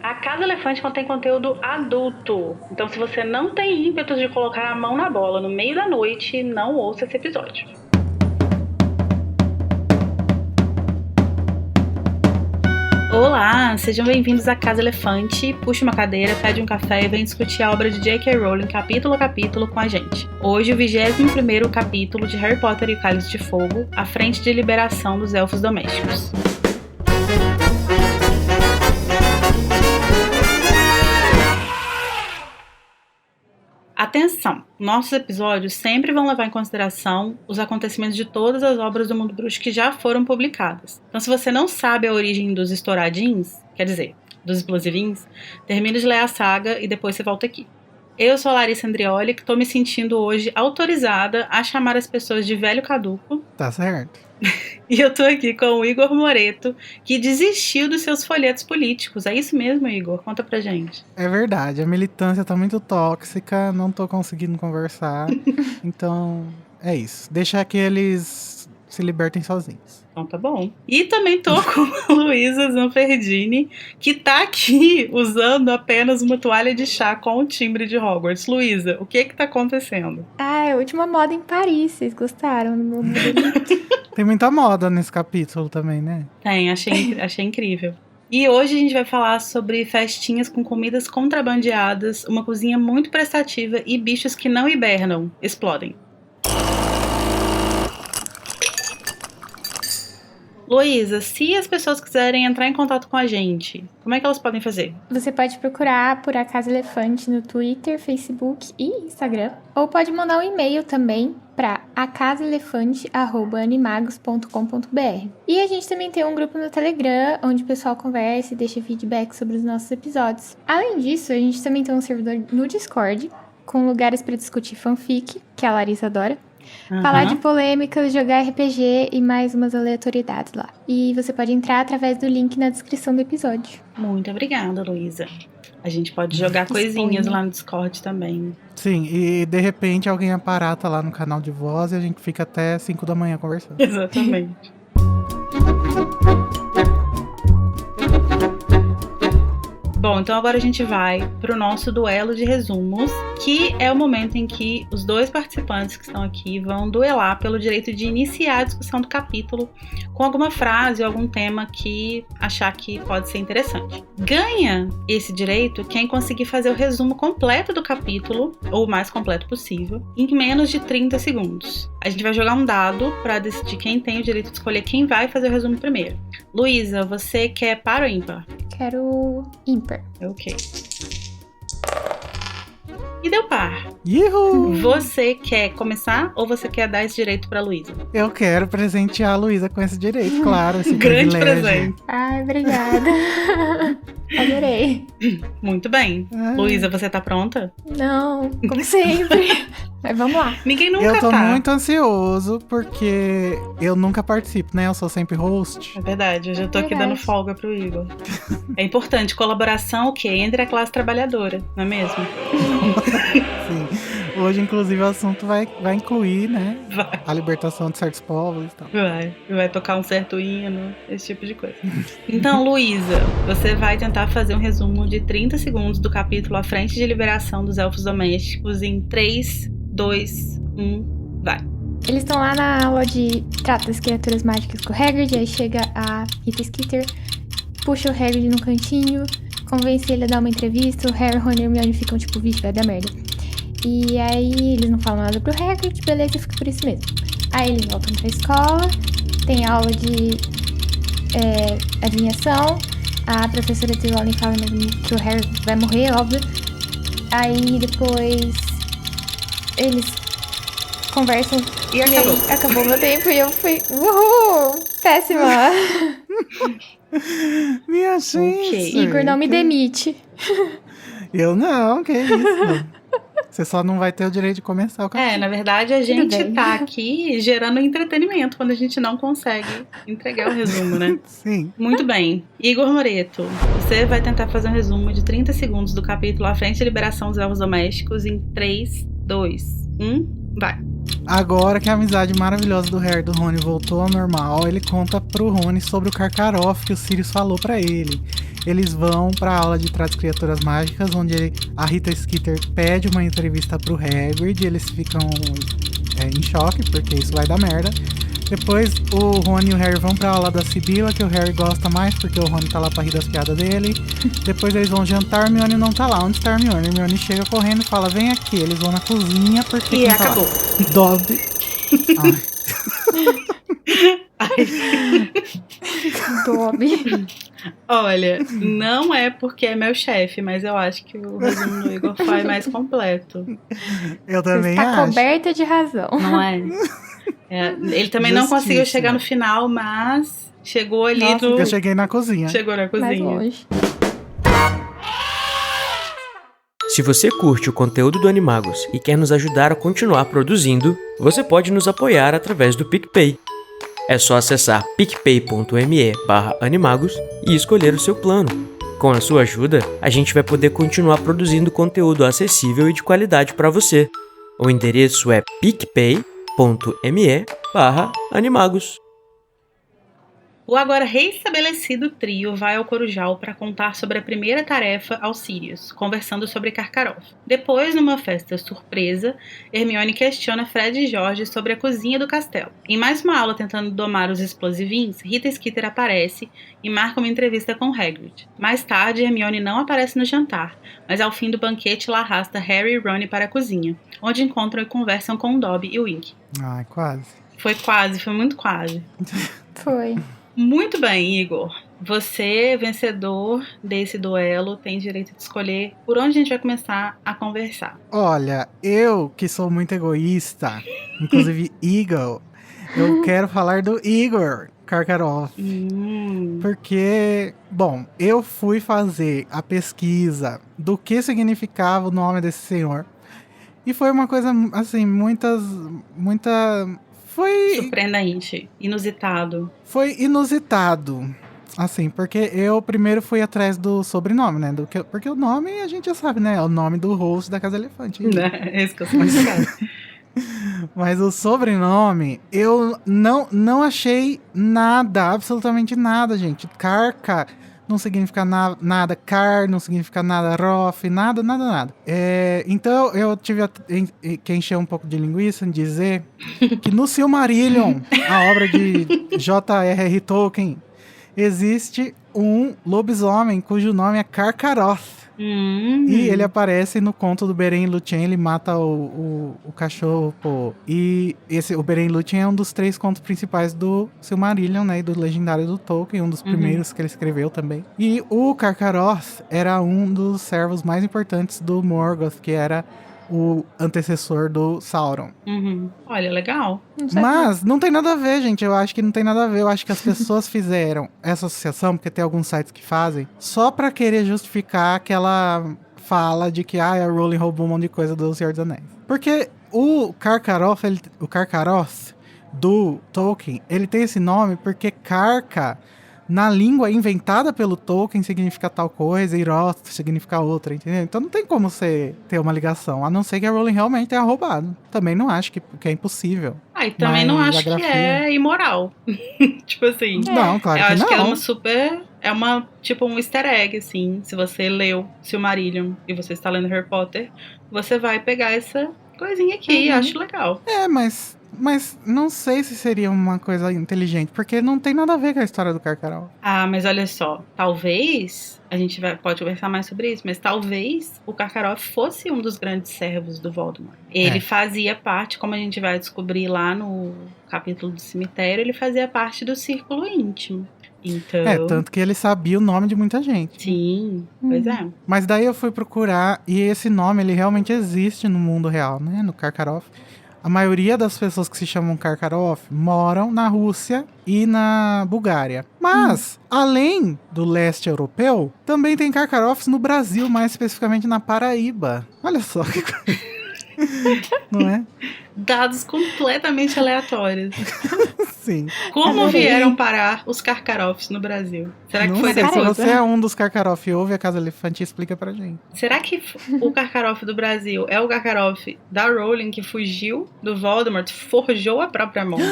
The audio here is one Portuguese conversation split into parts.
A Casa Elefante contém conteúdo adulto. Então, se você não tem ímpetos de colocar a mão na bola no meio da noite, não ouça esse episódio. Olá, sejam bem-vindos à Casa Elefante. Puxe uma cadeira, pede um café e vem discutir a obra de J.K. Rowling capítulo a capítulo com a gente. Hoje, o 21º capítulo de Harry Potter e o Cálice de Fogo, à frente de liberação dos elfos domésticos. Atenção! Nossos episódios sempre vão levar em consideração os acontecimentos de todas as obras do mundo bruxo que já foram publicadas. Então, se você não sabe a origem dos estouradins, quer dizer, dos explosivinhos, termine de ler a saga e depois você volta aqui. Eu sou a Larissa Andrioli, que estou me sentindo hoje autorizada a chamar as pessoas de velho caduco. Tá certo. E eu tô aqui com o Igor Moreto, que desistiu dos seus folhetos políticos. É isso mesmo, Igor? Conta pra gente. É verdade, a militância tá muito tóxica, não tô conseguindo conversar. Então, é isso. Deixa que eles se libertem sozinhos. Então tá bom. E também tô com a Luísa Zanferdini, que tá aqui usando apenas uma toalha de chá com o timbre de Hogwarts. Luísa, o que tá acontecendo? É a última moda em Paris, vocês gostaram do meu modelito? Tem muita moda nesse capítulo também, né? Tem, achei incrível. E hoje a gente vai falar sobre festinhas com comidas contrabandeadas, uma cozinha muito prestativa e bichos que não hibernam, explodem. Luísa, se as pessoas quiserem entrar em contato com a gente, como é que elas podem fazer? Você pode procurar por A Casa Elefante no Twitter, Facebook e Instagram. Ou pode mandar um e-mail também para acasaelefante@animagos.com.br. E a gente também tem um grupo no Telegram, onde o pessoal conversa e deixa feedback sobre os nossos episódios. Além disso, a gente também tem um servidor no Discord, com lugares para discutir fanfic, que a Larissa adora. Falar de polêmicas, jogar RPG e mais umas aleatoriedades lá. E você pode entrar através do link na descrição do episódio. Muito obrigada, Luísa. A gente pode jogar coisinhas lá no Discord também. Sim, e de repente alguém aparata lá no canal de voz e a gente fica até 5 da manhã conversando. Exatamente. Bom, então agora a gente vai pro nosso duelo de resumos, que é o momento em que os dois participantes que estão aqui vão duelar pelo direito de iniciar a discussão do capítulo com alguma frase ou algum tema que achar que pode ser interessante. Ganha esse direito quem conseguir fazer o resumo completo do capítulo, ou o mais completo possível, em menos de 30 segundos. A gente vai jogar um dado para decidir quem tem o direito de escolher quem vai fazer o resumo primeiro. Luísa, você quer par ou ímpar? Quero ímpar. Ok. E deu par. Uhul! Você quer começar ou você quer dar esse direito pra Luísa? Eu quero presentear a Luísa com esse direito, claro. Esse Grande privilégio. presente. Ai, obrigada. Adorei. Muito bem. Luísa, você tá pronta? Não, como sempre. Mas vamos lá. Ninguém nunca Eu tô tá. muito ansioso porque eu nunca participo, né? Eu sou sempre host. É verdade, eu já tô aqui Verdade. dando folga pro Igor. É importante, colaboração, o quê? Entre a classe trabalhadora, não é mesmo? Sim. Hoje, inclusive, o assunto vai incluir, né? Vai. A libertação de certos povos e tal. Vai tocar um certo hino, esse tipo de coisa. Então, Luísa, você vai tentar fazer um resumo de 30 segundos do capítulo à frente de liberação dos elfos domésticos em 3, 2, 1, vai. Eles estão lá na aula de Trata das Criaturas Mágicas com o Hagrid, aí chega a Rita Skeeter, puxa o Hagrid no cantinho, convence ele a dar uma entrevista, o Harry, Ron e Hermione ficam tipo, vixe, vai dar merda. E aí eles não falam nada pro Hagrid, beleza, fica por isso mesmo. Aí eles voltam pra escola, tem aula de adivinhação, a professora Trelawney fala que o Harry vai morrer, óbvio. Aí depois eles conversam E acabou. aí acabou meu tempo e eu fui, uhul, péssima. Minha gente! Ok. Igor, não me demite. Eu não, que isso? Você só não vai ter o direito de começar o capítulo. Na verdade, a gente bem. tá aqui gerando entretenimento quando a gente não consegue entregar o resumo, né? Sim. Muito bem. Igor Moreto, você vai tentar fazer um resumo de 30 segundos do capítulo à frente de liberação dos elfos domésticos em 3, 2, 1, vai. Agora que a amizade maravilhosa do Harry e do Rony voltou ao normal, ele conta pro Rony sobre o Karkaroff que o Sirius falou pra ele. eles vão pra aula de Tratos Criaturas Mágicas, onde a Rita Skeeter pede uma entrevista pro Hagrid, e eles ficam em choque, porque isso vai dar merda. Depois o Rony e o Harry vão pra aula da Sibila, que o Harry gosta mais, porque o Rony tá lá pra rir das piadas dele. Depois eles vão jantar, a Hermione não tá lá. Onde está a Hermione? A Hermione chega correndo e fala, vem aqui. Eles vão na cozinha, porque... E acabou. Tá Dobby. Dobby. Olha, não é porque é meu chefe, mas eu acho que o resumo do Igor foi mais completo. Eu também Está acho. coberta de razão. Não é? Ele também não conseguiu chegar no final, mas chegou ali Nossa, Eu cheguei na cozinha. Chegou na Mais cozinha. longe. Se você curte o conteúdo do Animagos e quer nos ajudar a continuar produzindo, você pode nos apoiar através do PicPay. É só acessar picpay.me/animagos e escolher o seu plano. Com a sua ajuda, a gente vai poder continuar produzindo conteúdo acessível e de qualidade para você. O endereço é picpay.me/animagos. O agora reestabelecido trio vai ao Corujal para contar sobre a primeira tarefa aos Sirius, conversando sobre Karkaroff. Depois, numa festa surpresa, Hermione questiona Fred e George sobre a cozinha do castelo. Em mais uma aula tentando domar os explosivins, Rita Skeeter aparece e marca uma entrevista com Hagrid. Mais tarde, Hermione não aparece no jantar, mas ao fim do banquete ela arrasta Harry e Ron para a cozinha, onde encontram e conversam com Dobby e Wink. Ai, quase. Foi muito quase. Foi. Muito bem, Igor. Você, vencedor desse duelo, tem direito de escolher por onde a gente vai começar a conversar. Olha, eu que sou muito egoísta, inclusive Igor, eu quero falar do Igor Karkaroff. Porque, bom, eu fui fazer a pesquisa do que significava o nome desse senhor. E foi uma coisa, assim, muita... Surpreendente, inusitado. Foi inusitado, assim, porque eu primeiro fui atrás do sobrenome, né? Porque o nome a gente já sabe, né? É o nome do host da Casa Elefante. É isso que eu sou chegada. Mas o sobrenome, eu não achei nada, absolutamente nada, gente. Karka não significa nada, Kar não significa nada, Roff, nada. Então eu tive que encher um pouco de linguiça em dizer que no Silmarillion, a obra de J.R.R. Tolkien, existe um lobisomem cujo nome é Karkaroff. E ele aparece no conto do Beren e Lúthien, ele mata o cachorro, pô. E o Beren e Lúthien é um dos 3 contos principais do Silmarillion, né? E do Legendário do Tolkien, um dos primeiros que ele escreveu também. E o Karkaroff era um dos servos mais importantes do Morgoth, que era o antecessor do Sauron. Olha, legal. Mas não tem nada a ver, gente. Eu acho que não tem nada a ver. Eu acho que as pessoas fizeram essa associação, porque tem alguns sites que fazem, só pra querer justificar aquela fala de que a Rowling roubou um monte de coisa do Senhor dos Anéis. Porque o Karkaroff, o Karkaroff do Tolkien, ele tem esse nome porque Karka, na língua inventada pelo Tolkien, significa tal coisa, e Roth significa outra, entendeu? Então não tem como você ter uma ligação, a não ser que a Rowling realmente tenha roubado. Também não acho que é impossível. E também não acho que é imoral. Tipo assim. Não, claro que não. Eu acho que é uma tipo um easter egg, assim. Se você leu Silmarillion e você está lendo Harry Potter, você vai pegar essa coisinha aqui, acho legal. Mas não sei se seria uma coisa inteligente, porque não tem nada a ver com a história do Karkaroff. Mas olha só, talvez, a gente pode conversar mais sobre isso, mas talvez o Karkaroff fosse um dos grandes servos do Voldemort. Ele fazia parte, como a gente vai descobrir lá no capítulo do cemitério, ele fazia parte do círculo íntimo. Então... tanto que ele sabia o nome de muita gente. Sim, pois é. Mas daí eu fui procurar, e esse nome, ele realmente existe no mundo real, né? No Karkaroff. A maioria das pessoas que se chamam Karkaroff moram na Rússia e na Bulgária. Mas, além do leste europeu, também tem Karkaroffs no Brasil, mais especificamente na Paraíba. Olha só que coisa. Não é? Dados completamente aleatórios. Sim. Como vieram parar os Karkaroffs no Brasil? Será que não foi sei, depois? se você é um dos Karkaroff e ouve a Casa Elefante, explica pra gente. Será que o Karkaroff do Brasil é o Karkaroff da Rowling que fugiu do Voldemort, forjou a própria morte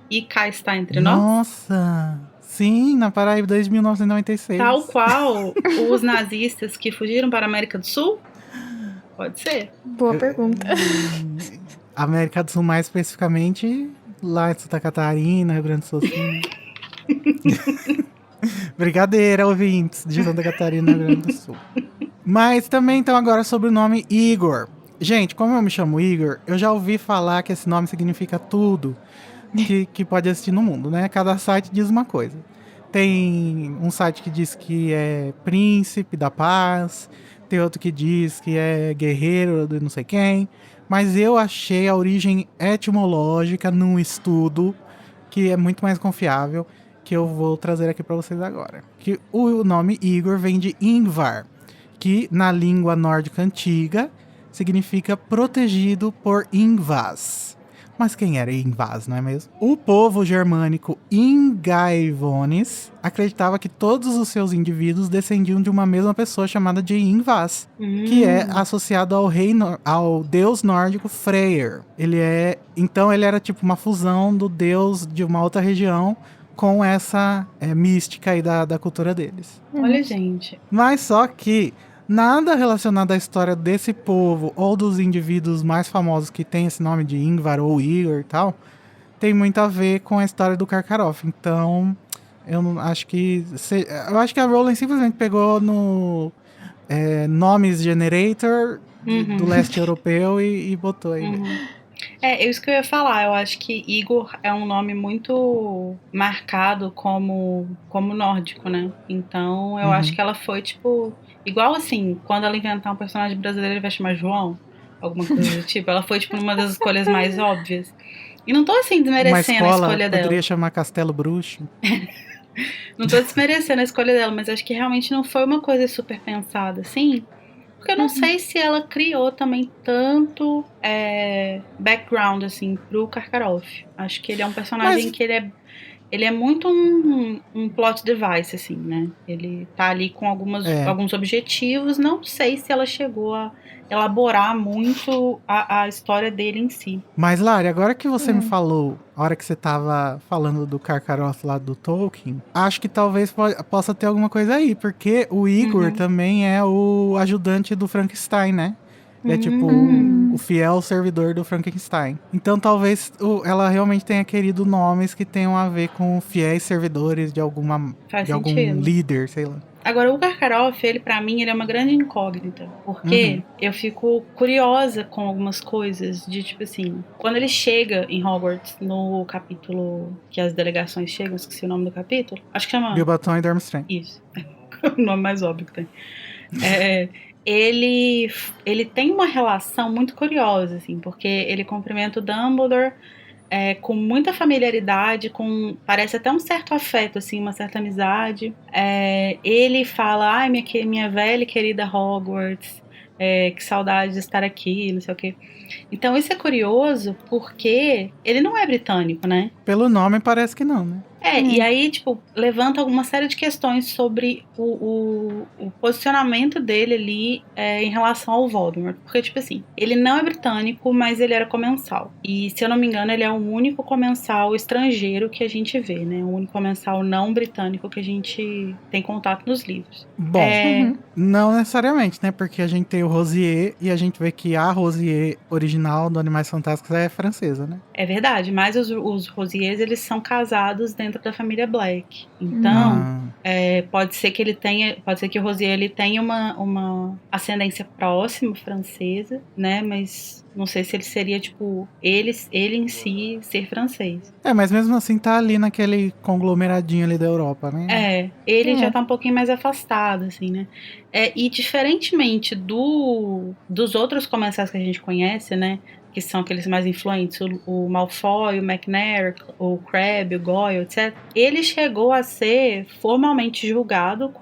e cá está entre nós? Nossa! Sim, na Paraíba desde 1996. Tal qual os nazistas que fugiram para a América do Sul? Pode ser. Boa pergunta. América do Sul, mais especificamente, lá em Santa Catarina, Rio Grande do Sul. Sim. Brincadeira, ouvintes de Santa Catarina, Rio Grande do Sul. Mas também, então, agora sobre o nome Igor. Gente, como eu me chamo Igor, eu já ouvi falar que esse nome significa tudo que pode existir no mundo, né? Cada site diz uma coisa. Tem um site que diz que é príncipe da paz, tem outro que diz que é guerreiro de não sei quem, mas eu achei a origem etimológica num estudo que é muito mais confiável, que eu vou trazer aqui para vocês agora. Que o nome Igor vem de Ingvar, que na língua nórdica antiga significa protegido por Ingvas. Mas quem era Ingvas, não é mesmo? O povo germânico Ingaivones acreditava que todos os seus indivíduos descendiam de uma mesma pessoa chamada de Ingvas, que é associado ao deus nórdico Freyr. Então ele era tipo uma fusão do deus de uma outra região com essa mística aí da cultura deles. Olha, gente. Mas só que nada relacionado à história desse povo ou dos indivíduos mais famosos que tem esse nome de Ingvar ou Igor e tal, tem muito a ver com a história do Karkaroff. Então, eu acho que a Rowling simplesmente pegou no nomes generator do leste europeu e botou aí. É isso que eu ia falar. Eu acho que Igor é um nome muito marcado como nórdico, né? Então, eu acho que ela foi, tipo... Igual assim, quando ela inventar um personagem brasileiro, ele vai chamar João, alguma coisa do tipo. Ela foi, tipo, uma das escolhas mais óbvias. E não tô, assim, desmerecendo a escolha dela. Poderia chamar Castelo Bruxo. Não tô desmerecendo a escolha dela, mas acho que realmente não foi uma coisa super pensada, assim. Porque eu não sei se ela criou também tanto background, assim, pro Karkaroff. Acho que ele é um personagem que ele é muito um plot device, assim, né? Ele tá ali com alguns objetivos. Não sei se ela chegou a elaborar muito a história dele em si. Mas, Lari, agora que você me falou, a hora que você tava falando do Karkaroff lá do Tolkien, acho que talvez possa ter alguma coisa aí, porque o Igor também é o ajudante do Frankenstein, né? Ele é tipo o fiel servidor do Frankenstein. Então talvez ela realmente tenha querido nomes que tenham a ver com fiéis servidores de algum líder, sei lá. Agora, o Karkaroff, ele pra mim, ele é uma grande incógnita. Porque eu fico curiosa com algumas coisas de, tipo assim... Quando ele chega em Hogwarts, no capítulo que as delegações chegam, esqueci o nome do capítulo. Acho que chama... Bilbaton e Durmstrang. Isso. O nome mais óbvio que tem. Ele tem uma relação muito curiosa, assim, porque ele cumprimenta o Dumbledore com muita familiaridade, parece até um certo afeto, assim, uma certa amizade. Ele fala, ai, minha velha e querida Hogwarts, que saudade de estar aqui, não sei o quê. Então isso é curioso porque ele não é britânico, né? Pelo nome parece que não, né? E aí, tipo, levanta alguma série de questões sobre o posicionamento dele ali em relação ao Voldemort. Porque, tipo assim, ele não é britânico, mas ele era comensal. E, se eu não me engano, ele é o único comensal estrangeiro que a gente vê, né? O único comensal não britânico que a gente tem contato nos livros. Bom, não necessariamente, né? Porque a gente tem o Rosier e a gente vê que a Rosier original do Animais Fantásticos é francesa, né? É verdade, mas os Rosiers, eles são casados dentro da família Black. Então, pode ser que o Rosier ele tenha uma ascendência próxima francesa, né? Mas não sei se ele seria, tipo, ele em si ser francês. Mas mesmo assim tá ali naquele conglomeradinho ali da Europa, né? Ele já tá um pouquinho mais afastado, assim, né? E diferentemente dos outros comensais que a gente conhece, né? Que são aqueles mais influentes, o Malfoy, o McNair, o Crabbe, o Goyle, etc. Ele chegou a ser formalmente julgado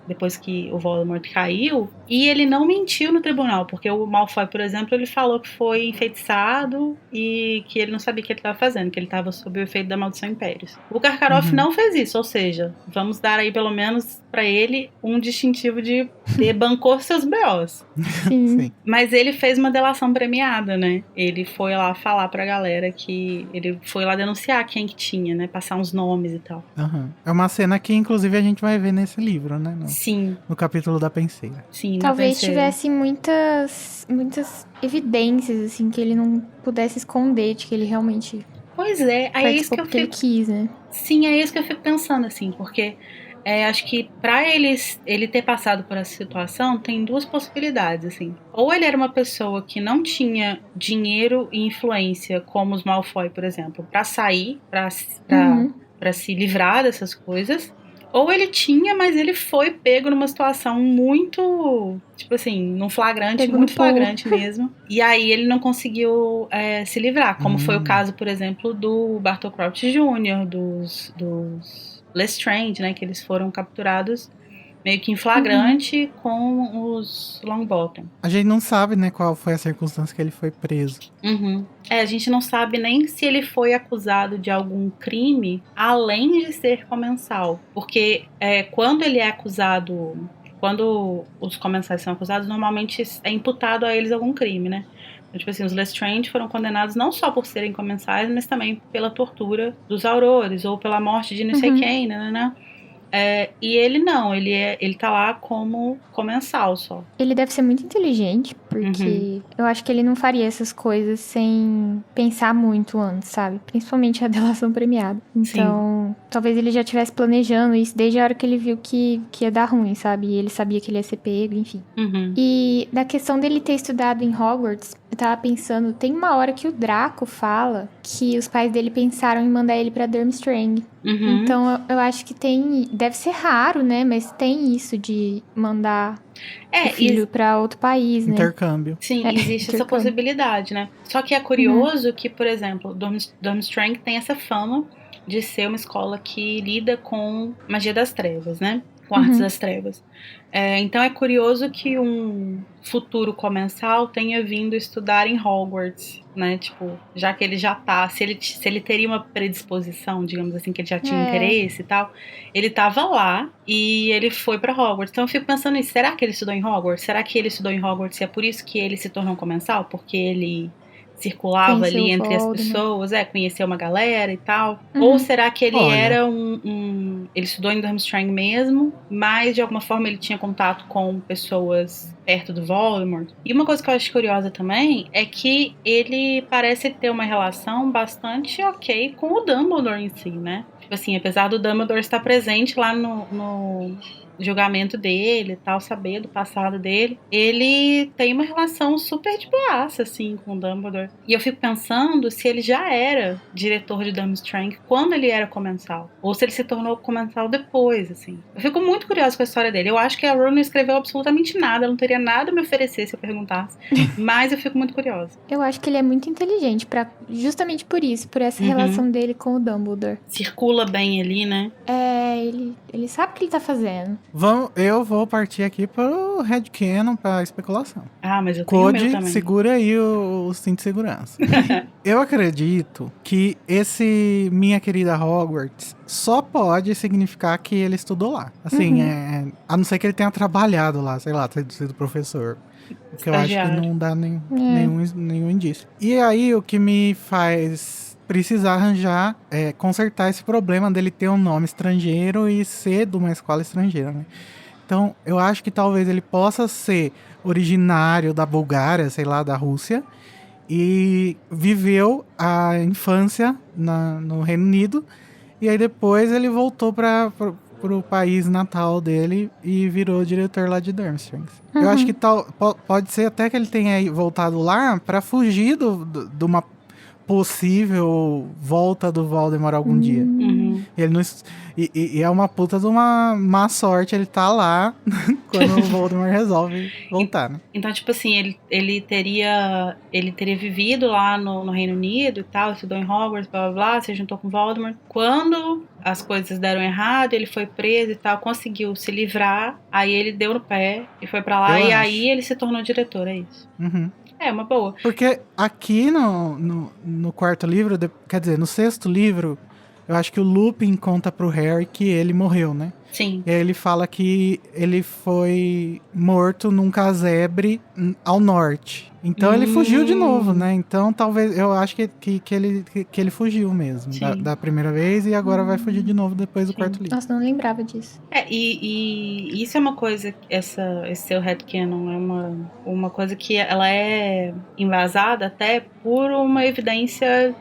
depois que o Voldemort caiu, e ele não mentiu no tribunal, porque o Malfoy, por exemplo, ele falou que foi enfeitiçado e que ele não sabia o que ele estava fazendo, que ele estava sob o efeito da maldição Impérios. O Karkaroff não fez isso, ou seja, vamos dar aí pelo menos pra ele um distintivo de ter bancou seus B.O.s. Sim. Mas ele fez uma delação premiada, né? Ele foi lá falar pra galera que... Ele foi lá denunciar quem que tinha, né? Passar uns nomes e tal. Aham. É uma cena que, inclusive, a gente vai ver nesse livro, né? Sim, No capítulo da penseira. sim. Talvez na penseira. tivesse muitas evidências, assim, que ele não pudesse esconder de que ele realmente Pois é, aí é isso participou que eu porque ele fico... quis, né? Sim, é isso que eu fico pensando, assim, porque acho que pra ele ter passado por essa situação, tem duas possibilidades, assim. Ou ele era uma pessoa que não tinha dinheiro e influência, como os Malfoy, por exemplo, pra sair, pra se livrar dessas coisas. Ou ele tinha, mas ele foi pego numa situação muito, tipo assim, num flagrante, Pego no muito pulo. flagrante mesmo. E aí ele não conseguiu se livrar, como foi o caso, por exemplo, do Bartol Crouch Jr., dos Lestrange, né, que eles foram capturados meio que em flagrante com os Longbottom. A gente não sabe, né, qual foi a circunstância que ele foi preso. A gente não sabe nem se ele foi acusado de algum crime além de ser comensal. Porque quando ele é acusado, quando os comensais são acusados, normalmente é imputado a eles algum crime, né? Então, tipo assim, os Lestrange foram condenados não só por serem comensais, mas também pela tortura dos aurores, ou pela morte de não sei quem, né? E ele não, ele tá lá como comensal só. Ele deve ser muito inteligente, porque eu acho que ele não faria essas coisas sem pensar muito antes, sabe? Principalmente a delação premiada. Então, talvez ele já estivesse planejando isso desde a hora que ele viu que ia dar ruim, sabe? E ele sabia que ele ia ser pego, enfim. E da questão dele ter estudado em Hogwarts, eu tava pensando, tem uma hora que o Draco fala que os pais dele pensaram em mandar ele pra Durmstrang. Então, eu acho que deve ser raro, né? Mas tem isso de mandar o filho pra outro país, né? Intercâmbio. Sim, existe essa possibilidade, né? Só que é curioso que, por exemplo, Durmstrang tem essa fama de ser uma escola que lida com magia das trevas, né? Com artes das trevas. Então é curioso que um futuro comensal tenha vindo estudar em Hogwarts, né? Tipo, já que ele já tá... Se ele teria uma predisposição, digamos assim, que ele já tinha interesse e tal, ele tava lá e ele foi pra Hogwarts. Então eu fico pensando nisso. Será que ele estudou em Hogwarts? Será que ele estudou em Hogwarts e é por isso que ele se tornou um comensal? Porque ele circulava Conheceu ali entre as Voldemort. pessoas, conheceu uma galera e tal. Ou será que ele Olha. era ele estudou em Durmstrang mesmo, mas de alguma forma ele tinha contato com pessoas perto do Voldemort. E uma coisa que eu acho curiosa também é que ele parece ter uma relação bastante ok com o Dumbledore em si, né? Tipo assim, apesar do Dumbledore estar presente lá no julgamento dele e tal, saber do passado dele, ele tem uma relação super de boaça, assim, com o Dumbledore. E eu fico pensando se ele já era diretor de Durmstrang quando ele era comensal, ou se ele se tornou comensal depois, assim. Eu fico muito curiosa com a história dele. Eu acho que a Rowling não escreveu absolutamente nada, ela não teria nada a me oferecer se eu perguntasse, mas eu fico muito curiosa. Eu acho que ele é muito inteligente, justamente por isso, por essa relação dele com o Dumbledore. Circula bem ali, né? Ele sabe o que ele tá fazendo. Eu vou partir aqui pro headcanon, pra especulação. Ah, mas eu tenho o meu Code, também. segura aí o cinto de segurança. Eu acredito que esse Minha Querida Hogwarts só pode significar que ele estudou lá. Assim, a não ser que ele tenha trabalhado lá, sei lá, ter sido professor. Porque eu acho que não dá nenhum indício. E aí, o que me faz precisar arranjar, consertar esse problema dele ter um nome estrangeiro e ser de uma escola estrangeira, né? Então, eu acho que talvez ele possa ser originário da Bulgária, sei lá, da Rússia, e viveu a infância no Reino Unido, e aí depois ele voltou pro país natal dele e virou diretor lá de Durmstrang. Eu acho que pode ser até que ele tenha voltado lá para fugir de uma possível volta do Voldemort algum dia. Ele não, e é uma puta de uma má sorte ele tá lá quando o Voldemort resolve voltar, né? Então, tipo assim, ele teria vivido lá no Reino Unido e tal, estudou em Hogwarts, blá blá blá, se juntou com Voldemort. Quando as coisas deram errado, ele foi preso e tal, conseguiu se livrar, aí ele deu no pé e foi pra lá, aí ele se tornou diretor, é isso. É uma boa. Porque aqui no quarto livro, quer dizer, no sexto livro, eu acho que o Lupin conta pro Harry que ele morreu, né? Sim. E aí ele fala que ele foi morto num casebre ao norte. Então ele fugiu de novo, né? Então talvez, eu acho que ele fugiu mesmo da primeira vez e agora vai fugir de novo depois do quarto livro. Nossa, não lembrava disso. E isso é uma coisa, esse seu headcanon é uma coisa que ela é embasada até por uma evidência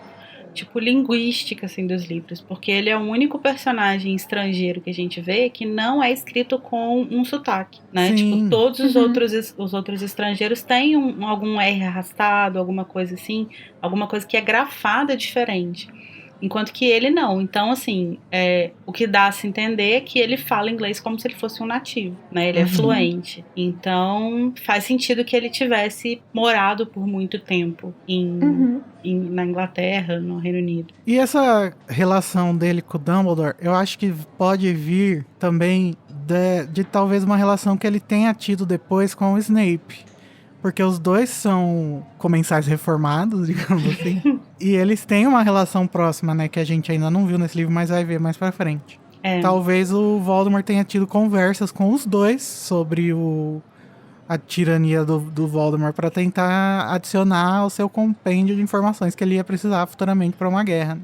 tipo linguística assim dos livros, porque ele é o único personagem estrangeiro que a gente vê que não é escrito com um sotaque, né? Sim. Tipo, todos os outros estrangeiros têm algum R arrastado, alguma coisa assim, alguma coisa que é grafada diferente. Enquanto que ele não. Então, assim, o que dá a se entender é que ele fala inglês como se ele fosse um nativo, né? Ele é fluente. Então, faz sentido que ele tivesse morado por muito tempo na Inglaterra, no Reino Unido. E essa relação dele com o Dumbledore, eu acho que pode vir também de talvez uma relação que ele tenha tido depois com o Snape. Porque os dois são comensais reformados, digamos assim. E eles têm uma relação próxima, né? Que a gente ainda não viu nesse livro, mas vai ver mais pra frente. Talvez o Voldemort tenha tido conversas com os dois sobre a tirania do Voldemort pra tentar adicionar ao seu compêndio de informações que ele ia precisar futuramente pra uma guerra.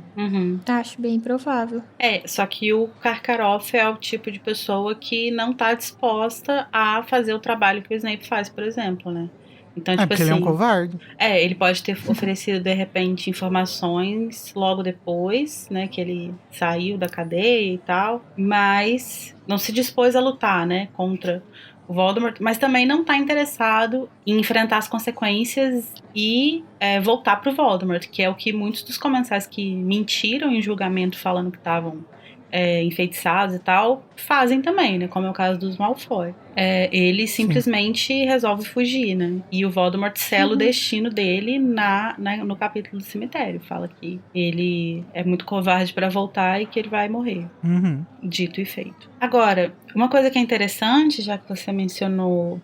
Acho bem provável. Só que o Karkaroff é o tipo de pessoa que não tá disposta a fazer o trabalho que o Snape faz, por exemplo, né? Então, tipo porque assim, ele é um covarde. Ele pode ter oferecido, de repente, informações logo depois, né, que ele saiu da cadeia e tal, mas não se dispôs a lutar, né, contra o Voldemort, mas também não tá interessado em enfrentar as consequências e voltar pro Voldemort, que é o que muitos dos comensais que mentiram em julgamento falando que estavam enfeitiçados e tal, fazem também, né? Como é o caso dos Malfoy. Ele simplesmente resolve fugir, né? E o Voldemort sela o destino dele no capítulo do cemitério. Fala que ele é muito covarde pra voltar e que ele vai morrer. Dito e feito. Agora, uma coisa que é interessante, já que você mencionou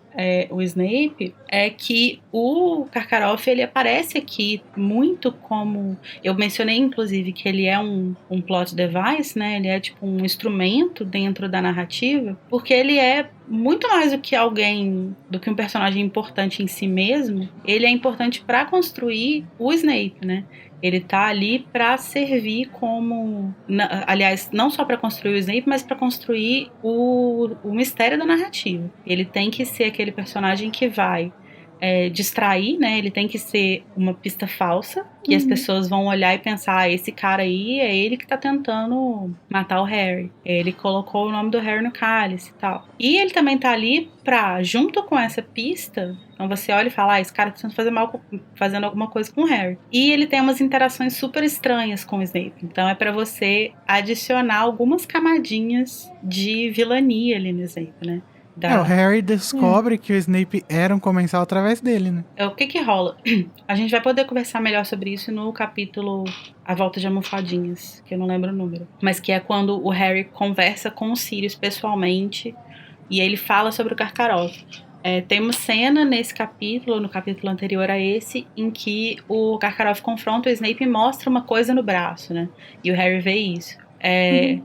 o Snape, é que o Karkaroff, ele aparece aqui muito como... Eu mencionei, inclusive, que ele é um plot device, né? Ele é tipo um instrumento dentro da narrativa, porque ele é muito mais do que um personagem importante em si mesmo. Ele é importante para construir o Snape, né? Ele tá ali para servir como... Aliás, não só para construir o Snape, mas para construir o mistério da narrativa. Ele tem que ser aquele personagem que vai distrair, né? Ele tem que ser uma pista falsa, que as pessoas vão olhar e pensar, esse cara aí é ele que tá tentando matar o Harry. Ele colocou o nome do Harry no cálice e tal. E ele também tá ali pra, junto com essa pista, então você olha e fala, esse cara tá tentando fazendo alguma coisa com o Harry. E ele tem umas interações super estranhas com o Snape. Então é pra você adicionar algumas camadinhas de vilania ali no Snape, né? O Harry descobre que o Snape era um comensal através dele, né? O que rola? A gente vai poder conversar melhor sobre isso no capítulo A Volta de Almofadinhas, que eu não lembro o número. Mas que é quando o Harry conversa com o Sirius pessoalmente e ele fala sobre o Karkaroff. Tem uma cena nesse capítulo, no capítulo anterior a esse, em que o Karkaroff confronta o Snape e mostra uma coisa no braço, né? E o Harry vê isso.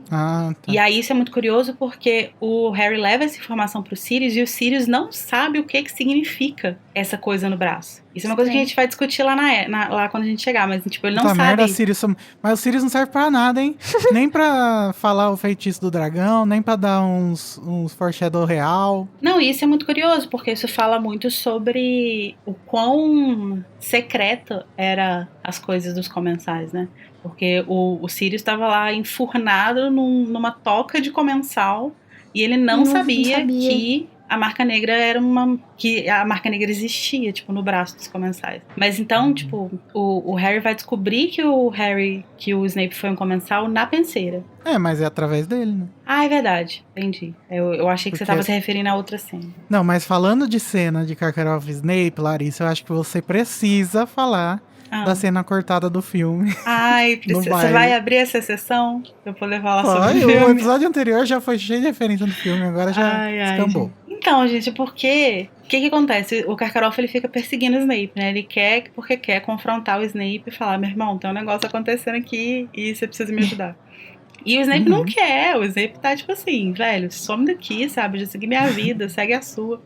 Tá. E aí isso é muito curioso porque o Harry leva essa informação pro Sirius e o Sirius não sabe o que significa essa coisa no braço. Isso é uma coisa que a gente vai discutir lá quando a gente chegar, mas tipo, ele não sabe. Merda, Sirius, mas o Sirius não serve pra nada, hein? Nem pra falar o feitiço do dragão, nem pra dar uns foreshadow real. Não, e isso é muito curioso, porque isso fala muito sobre o quão secreta era as coisas dos comensais, né? Porque o Sirius estava lá enfurnado numa toca de comensal e ele não sabia que a marca negra que a marca negra existia, tipo, no braço dos comensais. Mas então, tipo, o Harry vai descobrir que o Snape foi um comensal na penseira. Mas é através dele, né? É verdade. Entendi. Eu achei que você estava se referindo a outra cena. Não, mas falando de cena de Karkaroff e Snape, Larissa, eu acho que você precisa falar da cena cortada do filme. Você vai abrir essa sessão pra eu poder falar sobre o filme? O episódio anterior já foi cheio de referência do filme, agora já escambou. Então, gente, porque... O que acontece? O Karkaroff, ele fica perseguindo o Snape, né? Ele quer, porque quer confrontar o Snape e falar, meu irmão, tem um negócio acontecendo aqui e você precisa me ajudar. E o Snape não quer, o Snape tá tipo assim, velho, some daqui, sabe? Já segui minha vida, segue a sua.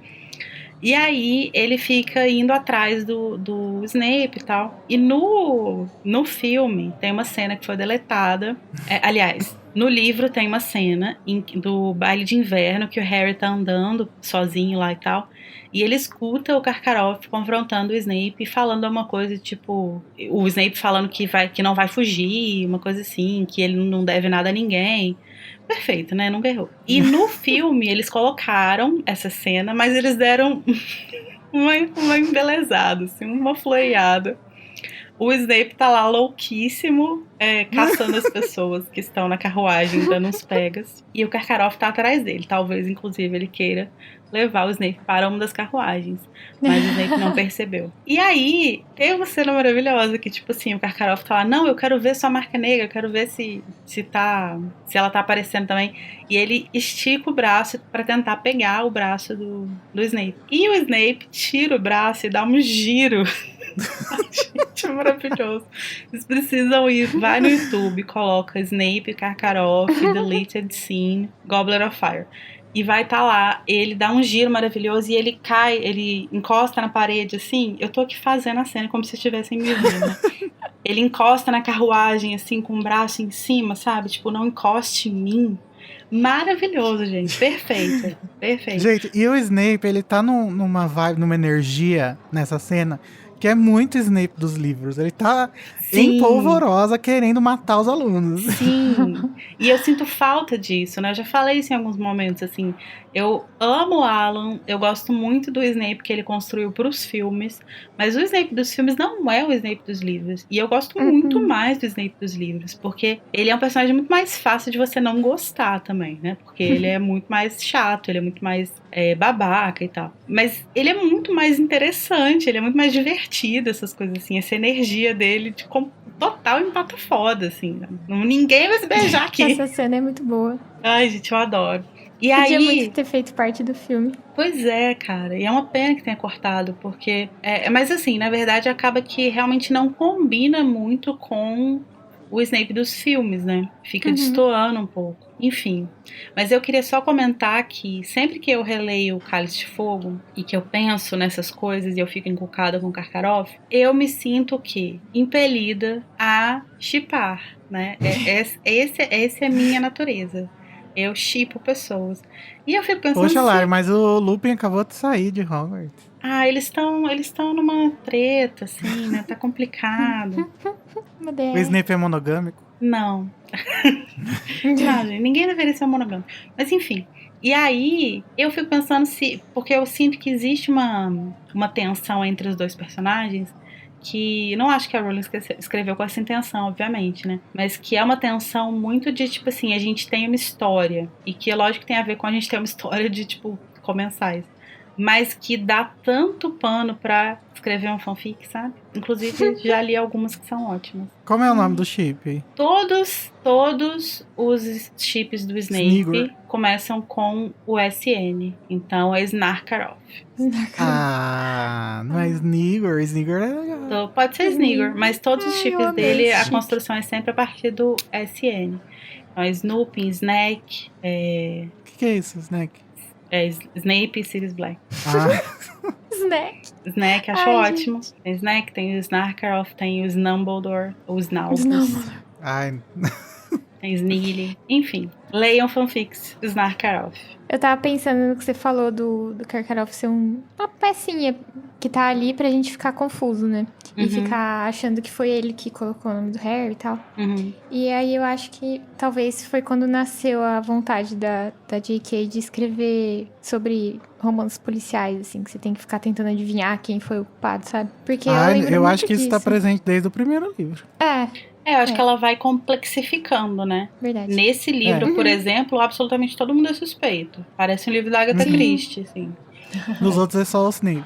E aí ele fica indo atrás do Snape e tal. E no filme tem uma cena que foi deletada. Aliás, no livro tem uma cena do baile de inverno que o Harry tá andando sozinho lá e tal. E ele escuta o Karkaroff confrontando o Snape e falando uma coisa tipo... O Snape falando que não vai fugir, uma coisa assim, que ele não deve nada a ninguém. Perfeito, né? Nunca errou. E no filme eles colocaram essa cena, mas eles deram uma embelezada, assim, uma floreada. O Snape tá lá louquíssimo, caçando as pessoas que estão na carruagem, dando uns pegas. E o Karkaroff tá atrás dele. Talvez, inclusive, ele queira levar o Snape para uma das carruagens. Mas o Snape não percebeu. E aí, tem uma cena maravilhosa que, tipo assim, o Karkaroff tá lá, não, eu quero ver sua marca negra, eu quero ver se ela tá aparecendo também. E ele estica o braço pra tentar pegar o braço do Snape. E o Snape tira o braço e dá um giro. Gente, é maravilhoso. Vocês precisam ir, vai no YouTube, coloca Snape, Karkaroff, Deleted Scene, Goblet of Fire. E vai estar lá, ele dá um giro maravilhoso e ele cai, ele encosta na parede assim. Eu tô aqui fazendo a cena como se estivessem me vendo. Ele encosta na carruagem assim, com o braço em cima, sabe? Tipo, não encoste em mim. Maravilhoso, gente. Perfeito. Perfeito. Gente, e o Snape, ele tá numa vibe, numa energia nessa cena que é muito Snape dos livros. Ele tá em polvorosa querendo matar os alunos. Sim. E eu sinto falta disso, né? Eu já falei isso em alguns momentos, assim. Eu amo o Alan, eu gosto muito do Snape que ele construiu pros filmes, mas o Snape dos filmes não é o Snape dos livros. E eu gosto muito mais do Snape dos livros, porque ele é um personagem muito mais fácil de você não gostar também, né? Porque ele é muito mais chato, ele é muito mais babaca e tal. Mas ele é muito mais interessante, ele é muito mais divertido, essas coisas assim. Essa energia dele de total empata foda, assim. Ninguém vai se beijar aqui. Essa cena é muito boa. Ai, gente, eu adoro. E Podia aí, muito ter feito parte do filme. Pois é, cara. E é uma pena que tenha cortado, porque... mas assim, na verdade, acaba que realmente não combina muito com o Snape dos filmes, né? Fica destoando um pouco. Enfim. Mas eu queria só comentar que sempre que eu releio o Cálice de Fogo e que eu penso nessas coisas e eu fico encucada com o Karkaroff, eu me sinto o quê? Impelida a shippar, né? Essa é a minha natureza. Eu shippo pessoas. E eu fico pensando... Poxa, Lari, mas o Lupin acabou de sair de Hogwarts. Ah, eles estão numa treta, assim, né? Tá complicado. O Snape é monogâmico? Não. Não, gente, ninguém deveria ser monogâmico. Mas enfim. E aí, eu fico pensando porque eu sinto que existe uma tensão entre os dois personagens que não acho que a Rowling escreveu com essa intenção, obviamente, né? Mas que é uma tensão muito de, tipo assim, a gente tem uma história. E que é lógico que tem a ver com a gente ter uma história de, tipo, comensais. Mas que dá tanto pano pra escrever um fanfic, sabe? Inclusive, já li algumas que são ótimas. Como é o nome do chip? Todos os chips do Snape Sneaker. começam com o SN. Então é Snarkaroff. Ah, não é Sneaker? Sneaker é legal. Então, pode ser Sneaker, mas todos os chips dele, a construção é sempre a partir do SN. Então é Snoopy, Snack, O que é isso, Snack? Snape e Sirius Black. Ah, Snack, acho ótimo. Tem Snack, tem o Snarkaroff, tem o Snumbledore, o Snaubus. ai, Tem Snealy. Enfim, leiam fanfics Snarkaroff. Eu tava pensando no que você falou do Karkaroff ser uma pecinha que tá ali pra gente ficar confuso, né? E ficar achando que foi ele que colocou o nome do Harry e tal. E aí eu acho que talvez foi quando nasceu a vontade da J.K. de escrever sobre romances policiais, assim, que você tem que ficar tentando adivinhar quem foi o culpado, sabe? Porque eu acho que isso tá presente desde o primeiro livro. Eu acho que ela vai complexificando, né? Verdade. Nesse livro, por exemplo, absolutamente todo mundo é suspeito. Parece um livro da Agatha Christie, assim. Nos outros é só o Snape.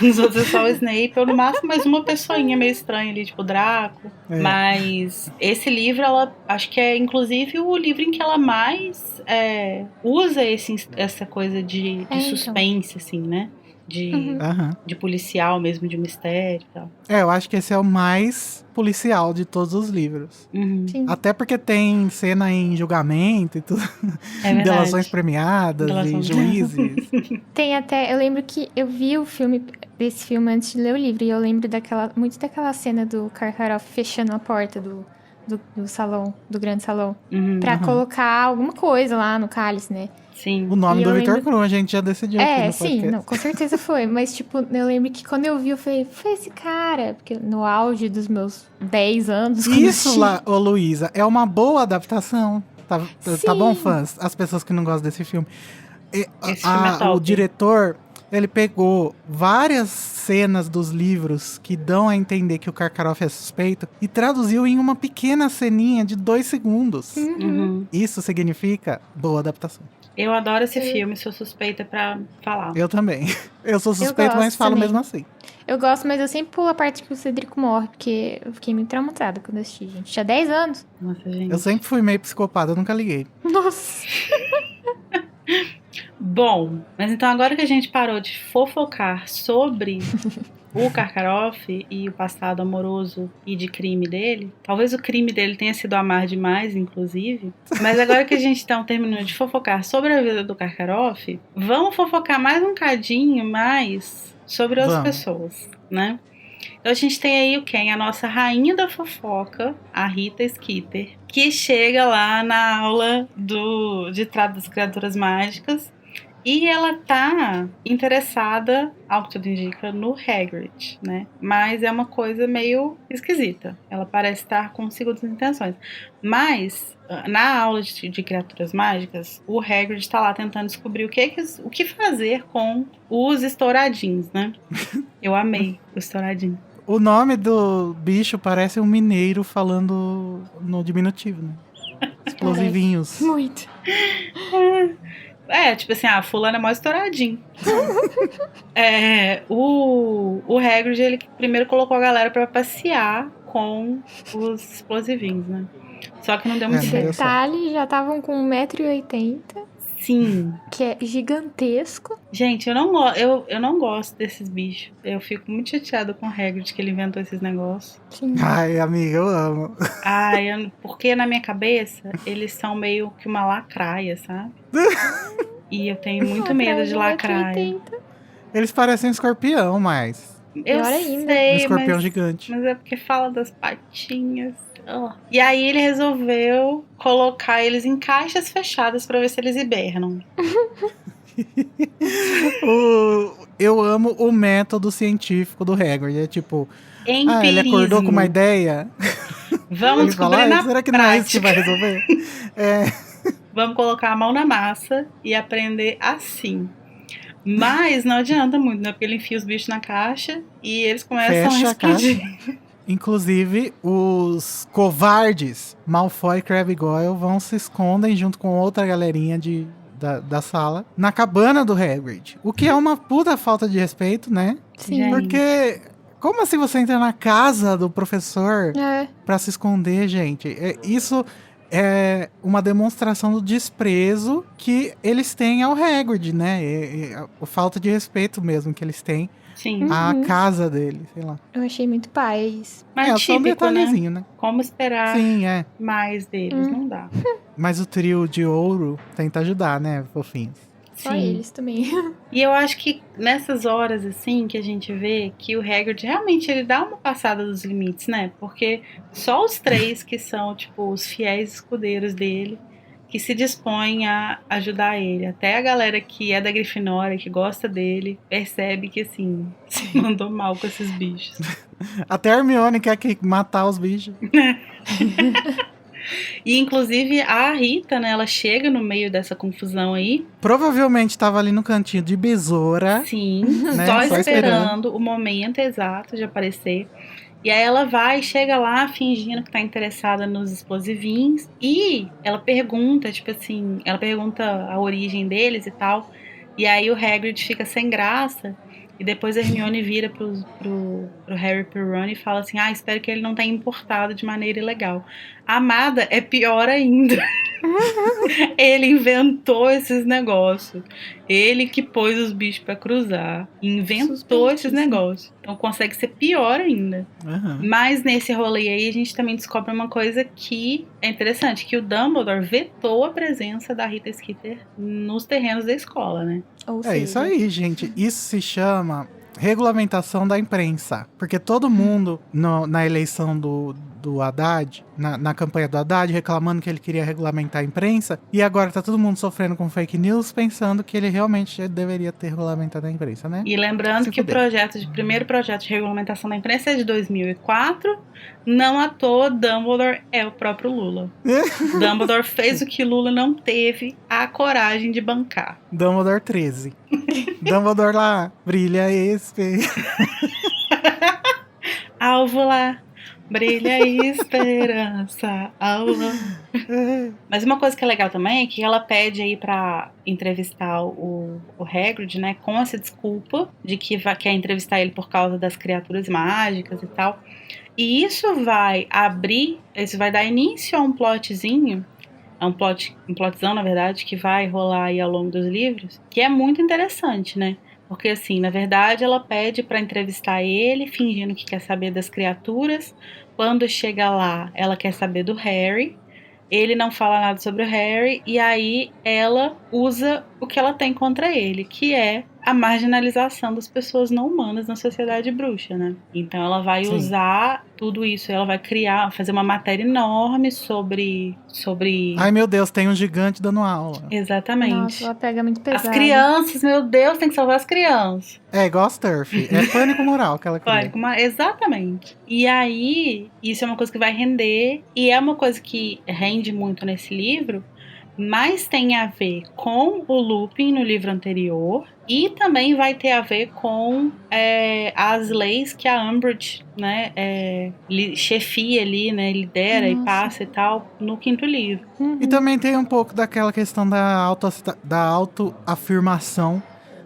Os outros é só o Snape, ou no máximo mais uma pessoinha meio estranha ali, tipo o Draco. É. Mas esse livro, ela acho que é inclusive o livro em que ela mais usa essa coisa de então. suspense, assim, né? Aham. De policial mesmo, de mistério e tal. Eu acho que esse é o mais policial de todos os livros. Uhum. Sim. Até porque tem cena em julgamento e tudo. É verdade. Delações premiadas Delação- e juízes. Tem até, eu lembro que eu vi desse filme antes de ler o livro, e eu lembro muito daquela cena do Karkaroff fechando a porta do salão, do grande salão, Uhum. pra colocar alguma coisa lá no cálice, né? Sim. O nome E do eu Victor lembro- Krum, a gente já decidiu aqui no Sim, podcast. não, com certeza foi. Mas, tipo, eu lembro que quando eu vi, eu falei, foi esse cara. Porque no auge dos meus 10 anos. quando eu Isso assisti- lá, ô Luísa, é uma boa adaptação. Tá Sim. bom, fãs? As pessoas que não gostam desse filme. Esse filme é top. O diretor, ele pegou várias cenas dos livros que dão a entender que o Karkaroff é suspeito e traduziu em uma pequena ceninha de 2 segundos. Uhum. Isso significa boa adaptação. Eu adoro esse filme, sou suspeita pra falar. Eu também. Eu sou suspeito, gosto mas falo também. mesmo assim. Eu gosto, mas eu sempre pulo a parte que o Cedrico morre, porque eu fiquei muito traumatizada quando eu assisti, gente. Tinha 10 anos. Nossa, gente. Eu sempre fui meio psicopata, eu nunca liguei. Nossa. Bom, mas então agora que a gente parou de fofocar sobre o Karkaroff e o passado amoroso e de crime dele, talvez o crime dele tenha sido amar demais, inclusive, mas agora que a gente então terminou de fofocar sobre a vida do Karkaroff, vamos fofocar mais um cadinho mais sobre as Vamos. pessoas, né? Então a gente tem aí a nossa rainha da fofoca, a Rita Skeeter, que chega lá na aula de trato das criaturas mágicas e ela tá interessada, ao que tudo indica, no Hagrid, né? Mas é uma coisa meio esquisita. Ela parece estar com segundas intenções. Mas, na aula de criaturas mágicas, o Hagrid tá lá tentando descobrir o que fazer com os estouradinhos, né? Eu amei o estouradinho. O nome do bicho parece um mineiro falando no diminutivo, né? Explosivinhos. Muito. Tipo assim, fulano é mó estouradinho. O Hagrid, ele primeiro colocou a galera pra passear com os explosivinhos, né? Só que não deu muito É, certo. olha só. Detalhe, já estavam com 1,80 m, Sim. que é gigantesco. Gente, eu não gosto desses bichos. Eu fico muito chateada com o Hagrid, que ele inventou esses negócios. Sim. Ai, amiga, eu amo. Porque na minha cabeça, eles são meio que uma lacraia, sabe? E eu tenho muito medo de lacraia. 1,80 m. Eles parecem um escorpião, mas... Eu Pior ainda. Um sei, escorpião gigante. mas é porque fala das patinhas. E aí ele resolveu colocar eles em caixas fechadas pra ver se eles hibernam. Eu amo o método científico do Hagrid. É tipo, Empirismo. ele acordou com uma ideia. Vamos Ele fala, descobrir na será que não é isso que prática. vai resolver? Vamos colocar a mão na massa e aprender assim. Mas não adianta muito, né? Porque ele enfia os bichos na caixa e eles começam Fecha a a caixa. explodir. Inclusive, os covardes Malfoy e Crabbe e Goyle se escondem junto com outra galerinha da sala na cabana do Hagrid. O que é uma puta falta de respeito, né? Sim. Gente. Porque como assim você entra na casa do professor É. pra se esconder, gente? Isso é uma demonstração do desprezo que eles têm ao Hagrid, né? A falta de respeito mesmo que eles têm Sim. à casa dele, sei lá. Eu achei muito paz. Mas É só um típico, né? detalhezinho, né? Como esperar Sim, é. mais deles? Não dá. Mas o trio de ouro tenta ajudar, né, fofinhos? Só Sim. eles também. E eu acho que nessas horas, assim, que a gente vê que o Hagrid realmente ele dá uma passada dos limites, né? Porque só os 3 que são, tipo, os fiéis escudeiros dele, que se dispõem a ajudar ele. Até a galera que é da Grifinória, que gosta dele, percebe que, assim, se mandou mal com esses bichos. Até a Hermione quer matar os bichos. E, inclusive, a Rita, né, ela chega no meio dessa confusão aí. Provavelmente tava ali no cantinho de besoura. Sim, Né, só só esperando o momento exato de aparecer. E aí ela vai, chega lá fingindo que tá interessada nos explosivinhos. E ela pergunta, tipo assim, ela pergunta a origem deles e tal. E aí o Hagrid fica sem graça. E depois a Hermione vira pro Harry e pro Ron e fala assim, espero que ele não tenha importado de maneira ilegal. A Amada é pior ainda. Ele inventou esses negócios. Ele que pôs os bichos pra cruzar. Inventou esses negócios. Então consegue ser pior ainda. Aham. Mas nesse rolê aí a gente também descobre uma coisa que é interessante, que o Dumbledore vetou a presença da Rita Skeeter nos terrenos da escola, né? Ou É seja, isso aí, gente. Isso se chama regulamentação da imprensa. Porque todo mundo, na eleição do Haddad, na campanha do Haddad, reclamando que ele queria regulamentar a imprensa, e agora tá todo mundo sofrendo com fake news, pensando que ele realmente deveria ter regulamentado a imprensa, né? E lembrando Se que fuder. o primeiro projeto de regulamentação da imprensa é de 2004. Não à toa, Dumbledore é o próprio Lula. Dumbledore fez o que Lula não teve a coragem de bancar. Dumbledore 13. Dumbledore lá, brilha esse. Alvo lá, brilha a esperança. Alvo. Mas uma coisa que é legal também é que ela pede aí pra entrevistar o Hagrid, né? Com essa desculpa de que quer entrevistar ele por causa das criaturas mágicas e tal. E isso vai dar início a um plotzinho. É um plotzão, na verdade, que vai rolar aí ao longo dos livros, que é muito interessante, né? Porque, assim, na verdade, ela pede pra entrevistar ele, fingindo que quer saber das criaturas. Quando chega lá, ela quer saber do Harry. Ele não fala nada sobre o Harry, e aí ela usa o que ela tem contra ele, que é a marginalização das pessoas não humanas na sociedade bruxa, né? Então ela vai Sim. usar tudo isso, ela vai fazer uma matéria enorme sobre... Ai, meu Deus, tem um gigante dando aula. Exatamente. Nossa, ela pega muito pesado. As crianças, meu Deus, tem que salvar as crianças. É igual a Sturf. É pânico moral que ela cria. Exatamente. E aí, isso é uma coisa que vai render, e é uma coisa que rende muito nesse livro, mas tem a ver com o Lupin no livro anterior, e também vai ter a ver com as leis que a Umbridge, né, chefia ali, né, lidera e Nossa. passa e tal, no quinto livro. E também tem um pouco daquela questão da autoafirmação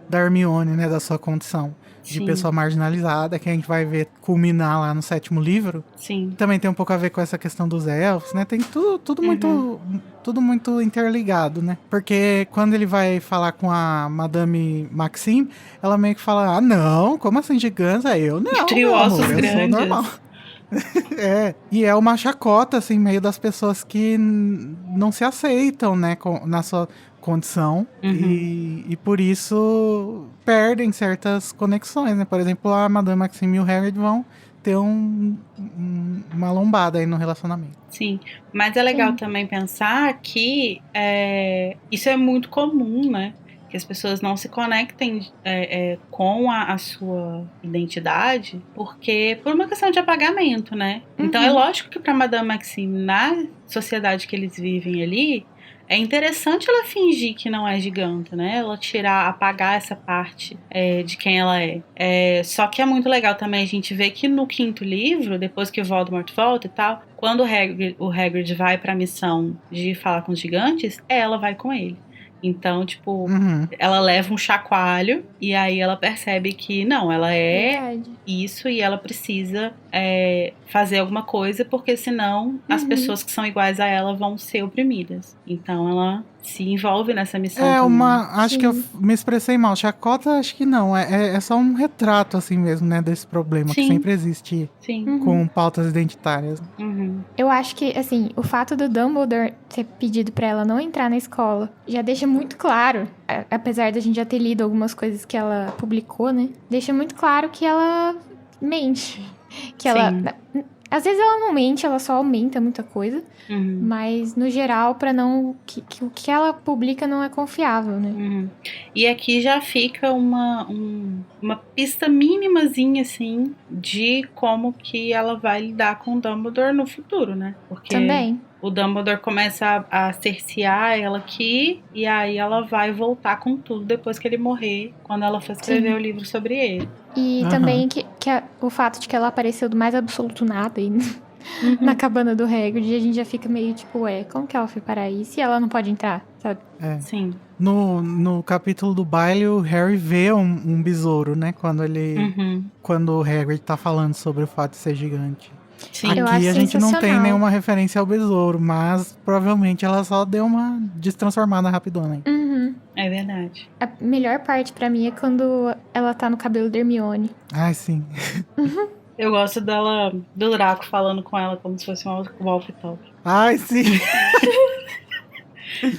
da Hermione, né? Da sua condição de Sim. pessoa marginalizada, que a gente vai ver culminar lá no 7º livro. Sim. Também tem um pouco a ver com essa questão dos elfos, né? Tem tudo muito interligado, né? Porque quando ele vai falar com a Madame Maxime, ela meio que fala, não, como assim gigantes? Eu não, Trio meu amor, ossos eu sou grandes. normal. E é uma chacota, assim, meio das pessoas que não se aceitam, né, na sua condição, e por isso perdem certas conexões, né? Por exemplo, a Madame Maxime e o Hagrid vão ter uma lombada aí no relacionamento. Sim, mas é legal também pensar que isso é muito comum, né? Que as pessoas não se conectem com a sua identidade, porque por uma questão de apagamento, né? Então é lógico que para Madame Maxime, na sociedade que eles vivem ali, é interessante ela fingir que não é giganta, né? Ela apagar essa parte de quem ela é. Só que é muito legal também a gente ver que no quinto livro, depois que o Voldemort volta e tal, quando o Hagrid vai pra missão de falar com os gigantes, ela vai com ele. Então, tipo, ela leva um chacoalho e aí ela percebe que não, ela é Verdade. isso e ela precisa fazer alguma coisa, porque senão as pessoas que são iguais a ela vão ser oprimidas. Então ela se envolve nessa missão. Acho que eu me expressei mal. Chacota, acho que não. É só um retrato, assim mesmo, né? Desse problema que sempre existe Sim. com pautas identitárias. Eu acho que, assim, o fato do Dumbledore ter pedido pra ela não entrar na escola já deixa muito claro, apesar da gente já ter lido algumas coisas que ela publicou, né? Deixa muito claro que ela mente. Que ela... Às vezes ela não mente, ela só aumenta muita coisa. Mas, no geral, pra não... Que o que ela publica não é confiável, né? E aqui já fica uma pista mínimazinha, assim, de como que ela vai lidar com o Dumbledore no futuro, né? Porque Também. o Dumbledore começa a cercear ela aqui, e aí ela vai voltar com tudo depois que ele morrer, quando ela for escrever o livro sobre ele. E também o fato de que ela apareceu do mais absoluto nada e na cabana do Hagrid. E a gente já fica meio tipo, como que ela foi parar aí? Se ela não pode entrar, sabe? Sim. No capítulo do baile, o Harry vê um besouro, né? Quando o Hagrid tá falando sobre o fato de ser gigante. Sim. Eu Aqui acho a gente não tem sensacional. nenhuma referência ao besouro, mas provavelmente ela só deu uma destransformada rapidona. Uhum. É verdade. A melhor parte pra mim é quando ela tá no cabelo da Hermione. Ai, sim. Eu gosto do Draco falando com ela como se fosse uma walkie-talkie. Ai, sim.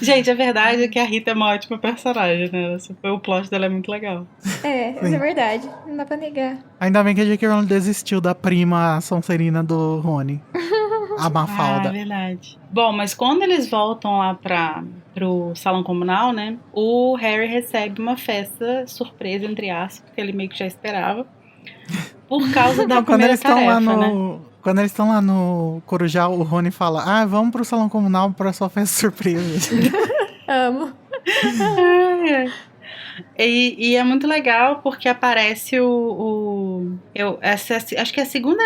Gente, a verdade é que a Rita é uma ótima personagem, né? O plot dela é muito legal. Isso é verdade. Não dá pra negar. Ainda bem que a J.K. Rowling desistiu da prima Sonserina do Rony. A Mafalda. Ah, é verdade. Bom, mas quando eles voltam lá pro salão comunal, né? O Harry recebe uma festa surpresa, entre aspas, que ele meio que já esperava. Por causa da primeira tarefa, né? Quando eles estão lá no Corujal, o Rony fala: vamos pro salão comunal pra sua festa surpresa. Amo. E é muito legal porque aparece acho que é a segunda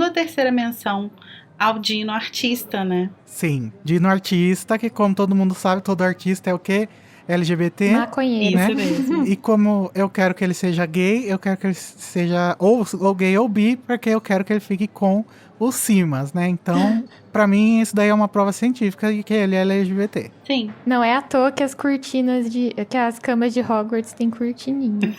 ou terceira menção ao Dino artista, né? Sim, Dino artista, que como todo mundo sabe, todo artista é o quê? LGBT. Maconheiro. Né? Isso mesmo. E como eu quero que ele seja gay, eu quero que ele seja ou gay ou bi, porque eu quero que ele fique com os Simas, né? Então, pra mim, isso daí é uma prova científica de que ele é LGBT. Sim. Não é à toa que as camas de Hogwarts têm cortininhas.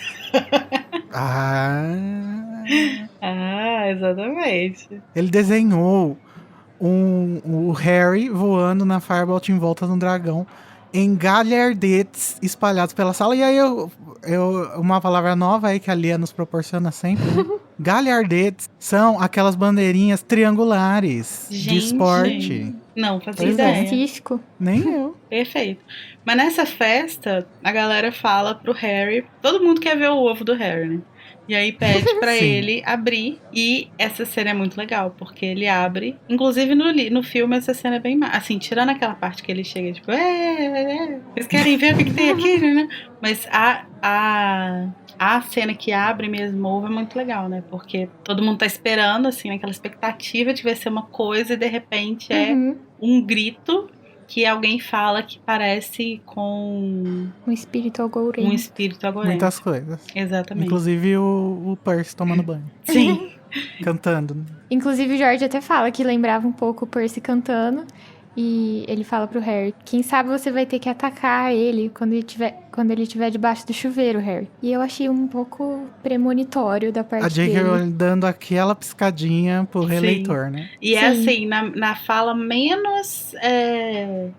Exatamente. Ele desenhou o Harry voando na Firebolt em volta de um dragão em galhardetes espalhados pela sala. E aí uma palavra nova aí que a Lia nos proporciona sempre, né? Galhardetes são aquelas bandeirinhas triangulares de esporte. Não, fazia Pois é. ideia. Específico. Nem eu. Perfeito. Mas nessa festa, a galera fala pro Harry, todo mundo quer ver o ovo do Harry, né? E aí pede pra Sim. ele abrir. E essa cena é muito legal, porque ele abre. Inclusive no filme essa cena é bem assim, tirando aquela parte que ele chega tipo, vocês querem ver o que tem aqui, né? Mas a cena que abre mesmo o ovo é muito legal, né? Porque todo mundo tá esperando, assim, naquela expectativa de ver ser uma coisa e de repente é um grito que alguém fala que parece com Um espírito algourento. um espírito agora. Muitas coisas. Exatamente. Inclusive o Percy tomando banho. Sim. Cantando. Inclusive o George até fala que lembrava um pouco o Percy cantando. E ele fala pro Harry, quem sabe você vai ter que atacar ele quando ele estiver debaixo do chuveiro, Harry. E eu achei um pouco premonitório da parte A J.K. dele. Rowling dando aquela piscadinha pro releitor, né? E é Sim. assim, na fala menos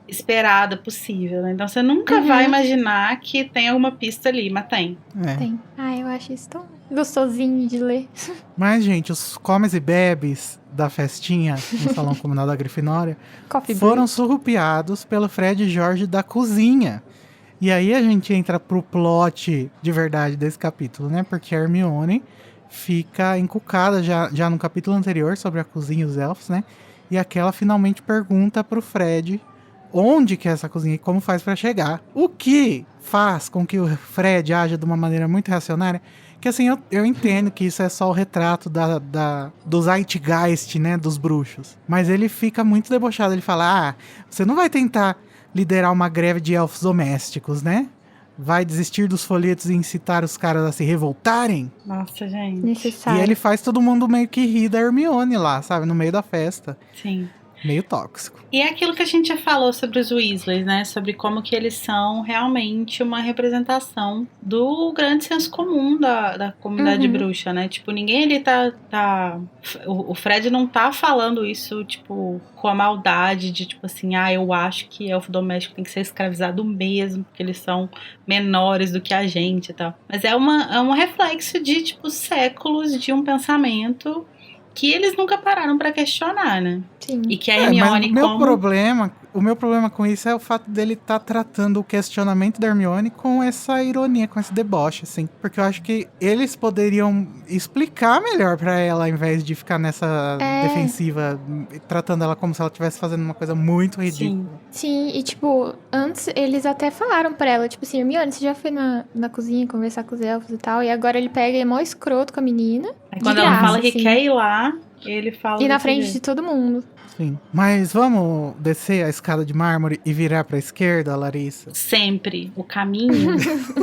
esperada possível, né? Então você nunca vai imaginar que tem alguma pista ali, mas tem. Tem. Eu acho isso tão gostosinho de ler. Mas, gente, os comes e bebes da festinha no Salão Comunal da Grifinória Coffee foram surrupiados pelo Fred e George da cozinha. E aí a gente entra pro plot de verdade desse capítulo, né? Porque a Hermione fica encucada já no capítulo anterior sobre a cozinha e os elfos, né? E aquela finalmente pergunta pro Fred onde que é essa cozinha e como faz pra chegar. O que faz com que o Fred haja de uma maneira muito reacionária. Que assim, eu entendo que isso é só o retrato do Zeitgeist, né, dos bruxos. Mas ele fica muito debochado, ele fala, você não vai tentar liderar uma greve de elfos domésticos, né? Vai desistir dos folhetos e incitar os caras a se revoltarem? Nossa, gente. necessário. E ele faz todo mundo meio que rir da Hermione lá, sabe, no meio da festa. Sim. Meio tóxico. E é aquilo que a gente já falou sobre os Weasleys, né? Sobre como que eles são realmente uma representação do grande senso comum da comunidade bruxa, né? Tipo, ninguém ali o Fred não tá falando isso, tipo, com a maldade de, tipo assim, eu acho que elfo doméstico tem que ser escravizado mesmo, porque eles são menores do que a gente e tal. Mas é um reflexo de, tipo, séculos de um pensamento que eles nunca pararam pra questionar, né? Sim. E que a Hermione, mas o meu problema com isso é o fato dele estar tratando o questionamento da Hermione com essa ironia, com esse deboche, assim. Porque eu acho que eles poderiam explicar melhor pra ela, ao invés de ficar nessa defensiva, tratando ela como se ela estivesse fazendo uma coisa muito ridícula. Sim, e tipo, antes eles até falaram pra ela, tipo assim, Hermione, você já foi na cozinha conversar com os elfos e tal, e agora ele pega e é mó escroto com a menina. Aí quando ela fala que quer ir lá, Ele fala E na desse frente jeito. de todo mundo. Sim. Mas vamos descer a escada de mármore e virar pra esquerda, Larissa? Sempre. O caminho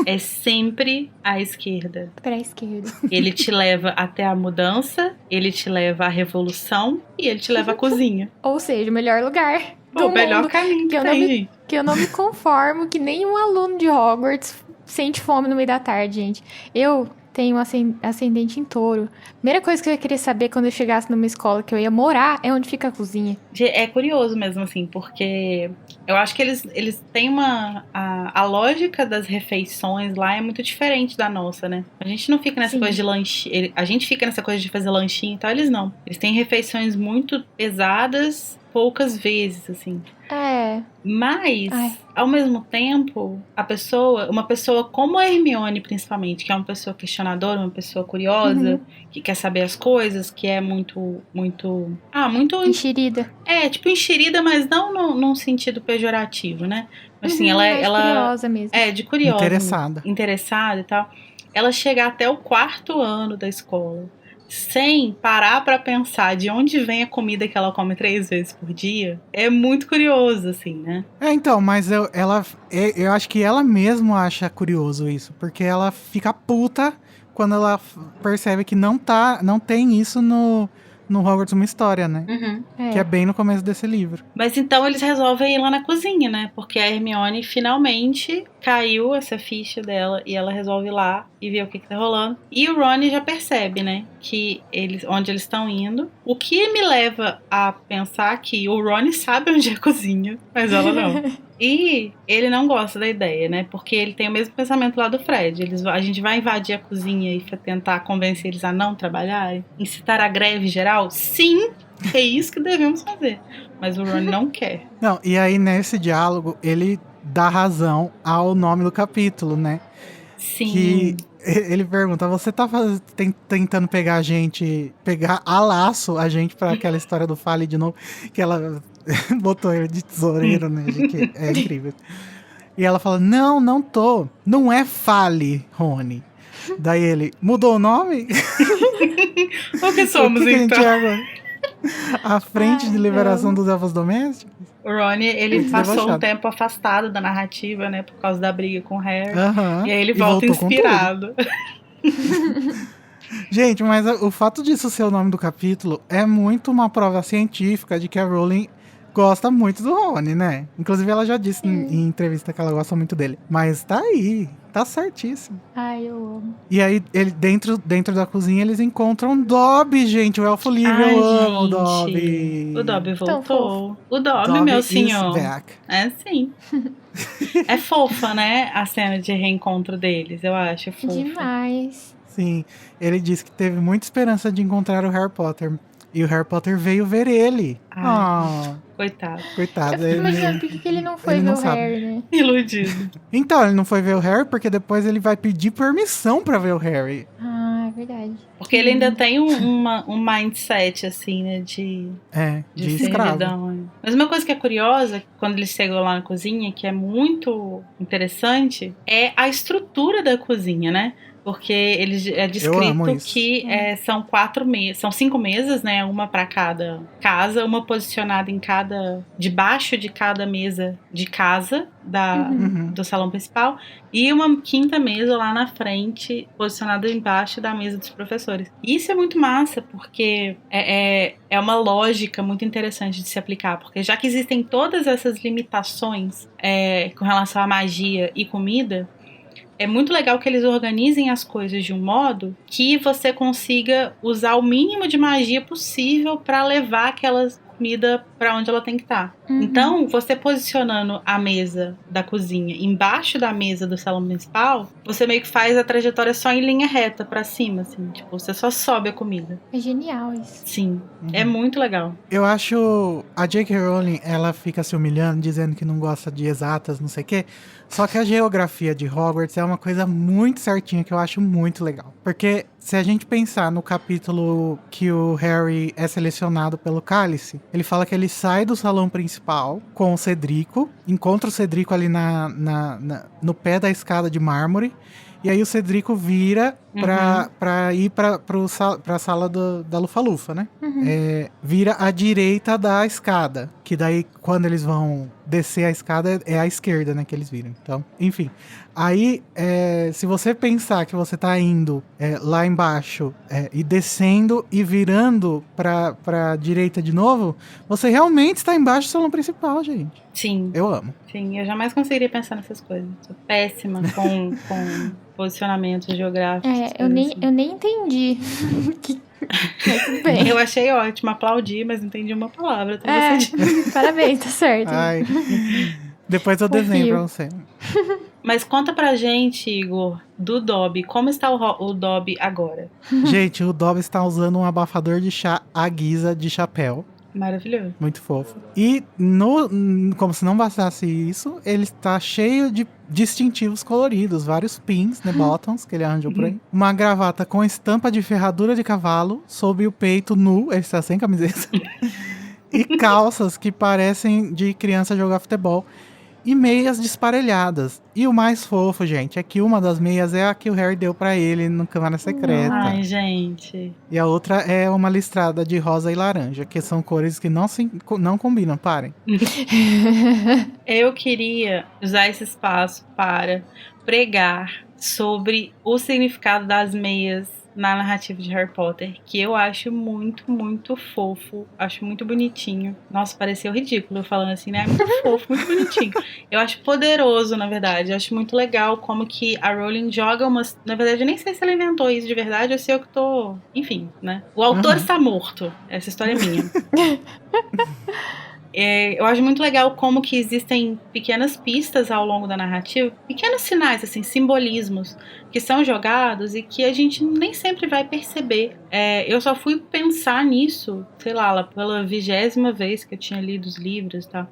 é sempre à esquerda. Pra esquerda. Ele te leva até a mudança, ele te leva à revolução e ele te leva à cozinha. Ou seja, o melhor lugar do O melhor mundo. caminho que eu não tem, me- gente. Que eu não me conformo que nenhum aluno de Hogwarts sente fome no meio da tarde, gente. Eu tenho ascendente em touro. Primeira coisa que eu ia querer saber quando eu chegasse numa escola que eu ia morar é onde fica a cozinha. É curioso mesmo, assim, porque eu acho que eles têm a lógica das refeições lá é muito diferente da nossa, né? A gente não fica nessa Sim. coisa de lanchinho. A gente fica nessa coisa de fazer lanchinho, então eles não. Eles têm refeições muito pesadas, poucas vezes, assim. É. Mas, Ai. ao mesmo tempo, uma pessoa como a Hermione, principalmente, que é uma pessoa questionadora, uma pessoa curiosa, que quer saber as coisas, que é muito. muito Enxerida. tipo, enxerida, mas não num sentido pejorativo, né? Mas assim, ela curiosa mesmo. é de curiosa. Interessada. Interessada e tal. Ela chega até o 4º ano da escola sem parar pra pensar de onde vem a comida que ela come 3 vezes por dia, é muito curioso, assim, né? Então, mas eu acho que ela mesma acha curioso isso, porque ela fica puta quando ela percebe que não tem isso no Hogwarts Uma História, né? Que é bem no começo desse livro. Mas então eles resolvem ir lá na cozinha, né? Porque a Hermione finalmente caiu essa ficha dela e ela resolve ir lá e ver o que tá rolando. E o Ron já percebe, né? Que onde eles estão indo. O que me leva a pensar que o Ron sabe onde é a cozinha, mas ela não. E ele não gosta da ideia, né? Porque ele tem o mesmo pensamento lá do Fred. A gente vai invadir a cozinha e tentar convencer eles a não trabalharem? Incitar a greve geral? Sim, é isso que devemos fazer. Mas o Ron não quer. Não, e aí nesse diálogo ele dá razão ao nome do capítulo, né? Sim. Que ele pergunta, você tá tentando pegar a laço a gente pra aquela história do Fale de novo, que ela botou ele de tesoureiro, né? Que é incrível. E ela fala, não tô. Não é Fale, Rony. Daí ele, mudou o nome? O que somos, o que então? A gente é agora? A frente de liberação dos elfos domésticos? O Rony, ele Muito passou debochado. um tempo afastado da narrativa, né? Por causa da briga com o Harry. Aham. E aí ele E volta voltou com inspirado. Gente, mas o fato disso ser o nome do capítulo é muito uma prova científica de que a Rowling gosta muito do Rony, né? Inclusive ela já disse em entrevista que ela gosta muito dele. Mas tá aí, tá certíssimo. Ai, eu amo. E aí, dentro da cozinha, eles encontram Dobby, gente, o elfo livre. Eu amo o Dobby. O Dobby Tão voltou. O Dobby, Dobby meu is senhor. back. É sim. É fofa, né? A cena de reencontro deles, eu acho. Fofa. Demais. Sim, ele disse que teve muita esperança de encontrar o Harry Potter. E o Harry Potter veio ver ele. Ai. Coitado. Coitado. Eu fico imaginando por que ele não foi ele ver não o sabe. Harry, né? Iludido. Então, ele não foi ver o Harry porque depois ele vai pedir permissão pra ver o Harry. Ah, é verdade. Porque ele ainda tem um mindset, assim, né? De De escravo. servidão. Mas uma coisa que é curiosa, quando eles chegam lá na cozinha, que é muito interessante, é a estrutura da cozinha, né? Porque é Eu amo descrito isso. que são 5 mesas, né? Uma para cada casa, uma posicionada debaixo de cada mesa de casa do salão principal, e uma 5ª mesa lá na frente, posicionada embaixo da mesa dos professores. E isso é muito massa, porque é uma lógica muito interessante de se aplicar, porque já que existem todas essas limitações com relação à magia e comida, é muito legal que eles organizem as coisas de um modo que você consiga usar o mínimo de magia possível para levar aquela comida para onde ela tem que estar. Então, você posicionando a mesa da cozinha embaixo da mesa do salão principal, você meio que faz a trajetória só em linha reta para cima, assim. Tipo, você só sobe a comida. É genial isso. Sim, é muito legal. Eu acho a J.K. Rowling, ela fica se humilhando, dizendo que não gosta de exatas, não sei o quê. Só que a geografia de Hogwarts é uma coisa muito certinha que eu acho muito legal. Porque se a gente pensar no capítulo que o Harry é selecionado pelo Cálice, ele fala que ele sai do salão principal com o Cedrico, encontra o Cedrico ali no pé da escada de mármore, e aí o Cedrico vira pra ir pra sala da Lufa-Lufa, né? Vira à direita da escada. Que daí, quando eles vão descer a escada, é à esquerda, né? Que eles viram. Então, enfim. Aí, se você pensar que você tá indo lá embaixo e descendo e virando pra direita de novo, você realmente está embaixo do salão principal, gente. Sim. Eu amo. Sim, eu jamais conseguiria pensar nessas coisas. Sou péssima com posicionamento geográfico. Eu nem entendi. Mas tudo bem. Eu achei ótimo, aplaudi, mas não entendi uma palavra. Então você parabéns, tá certo. Ai. Depois eu desenho pra você. Mas conta pra gente, Igor, do Dobby. Como está o Dobby agora? Gente, o Dobby está usando um abafador de chá à guisa de chapéu. Maravilhoso. Muito fofo. E, como se não bastasse isso, ele está cheio de distintivos coloridos. Vários pins, né, buttons, que ele arranjou por aí. Uma gravata com estampa de ferradura de cavalo sobre o peito nu. Ele está sem camiseta. E calças que parecem de criança jogar futebol. E meias desparelhadas. E o mais fofo, gente, é que uma das meias é a que o Harry deu pra ele no Câmara Secreta. Ai, gente. E a outra é uma listrada de rosa e laranja, que são cores que não combinam, parem. Eu queria usar esse espaço para pregar sobre o significado das meias na narrativa de Harry Potter, que eu acho muito, muito fofo, acho muito bonitinho. Nossa, pareceu ridículo eu falando assim, né? Muito fofo, muito bonitinho. Eu acho poderoso, na verdade. Eu acho muito legal como que a Rowling joga umas... Na verdade, eu nem sei se ela inventou isso de verdade, eu sei eu que tô... Enfim, né? O autor está morto. Essa história é minha. Eu acho muito legal como que existem pequenas pistas ao longo da narrativa, pequenos sinais, assim, simbolismos que são jogados e que a gente nem sempre vai perceber. Eu só fui pensar nisso, sei lá, pela 20ª vez que eu tinha lido os livros e tal.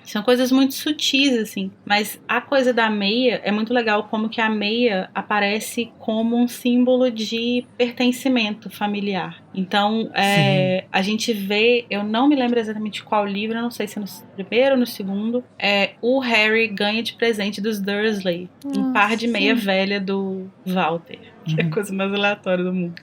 São coisas muito sutis, assim. Mas a coisa da meia é muito legal, como que a meia aparece como um símbolo de pertencimento familiar. Então, a gente vê, eu não me lembro exatamente qual livro, eu não sei se é no primeiro ou no segundo, o Harry ganha de presente dos Dursley um par de meia velha do Walter, que é a coisa mais aleatória do mundo.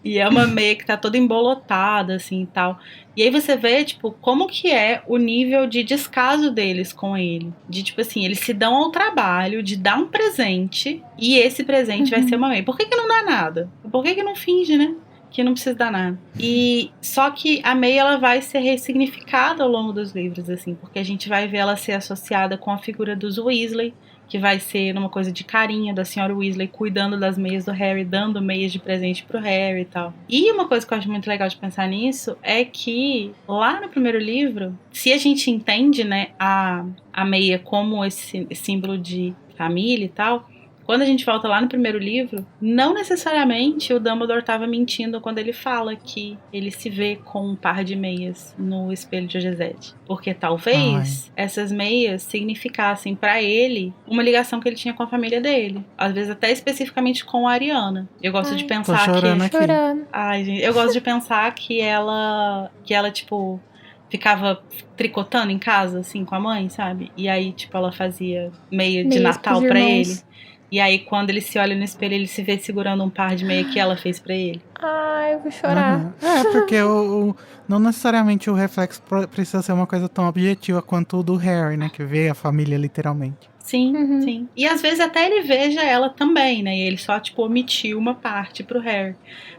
E é uma meia que tá toda embolotada, assim, e tal. E aí você vê, tipo, como que é o nível de descaso deles com ele. De, tipo assim, eles se dão ao trabalho de dar um presente e esse presente vai ser uma meia. Por que não dá nada? Por que não finge, né? Que não precisa dar nada. E só que a meia, ela vai ser ressignificada ao longo dos livros, assim, porque a gente vai ver ela ser associada com a figura dos Weasley, que vai ser uma coisa de carinho da senhora Weasley cuidando das meias do Harry, dando meias de presente pro Harry e tal. E uma coisa que eu acho muito legal de pensar nisso é que lá no primeiro livro, se a gente entende, né, a meia como esse símbolo de família e tal, quando a gente volta lá no primeiro livro, não necessariamente o Dumbledore estava mentindo quando ele fala que ele se vê com um par de meias no espelho de Ogezete. Porque talvez essas meias significassem para ele uma ligação que ele tinha com a família dele. Às vezes até especificamente com a Ariana. Eu gosto de pensar Ai, gente, eu gosto de pensar que ela tipo, ficava tricotando em casa, assim, com a mãe, sabe? E aí, tipo, ela fazia meia de Natal pra ele. E aí, quando ele se olha no espelho, ele se vê segurando um par de meia que ela fez pra ele. Ai, eu vou chorar. Porque não necessariamente o reflexo precisa ser uma coisa tão objetiva quanto o do Harry, né? Que vê a família literalmente. Sim, sim. E às vezes até ele veja ela também, né? E ele só, tipo, omitiu uma parte pro Harry.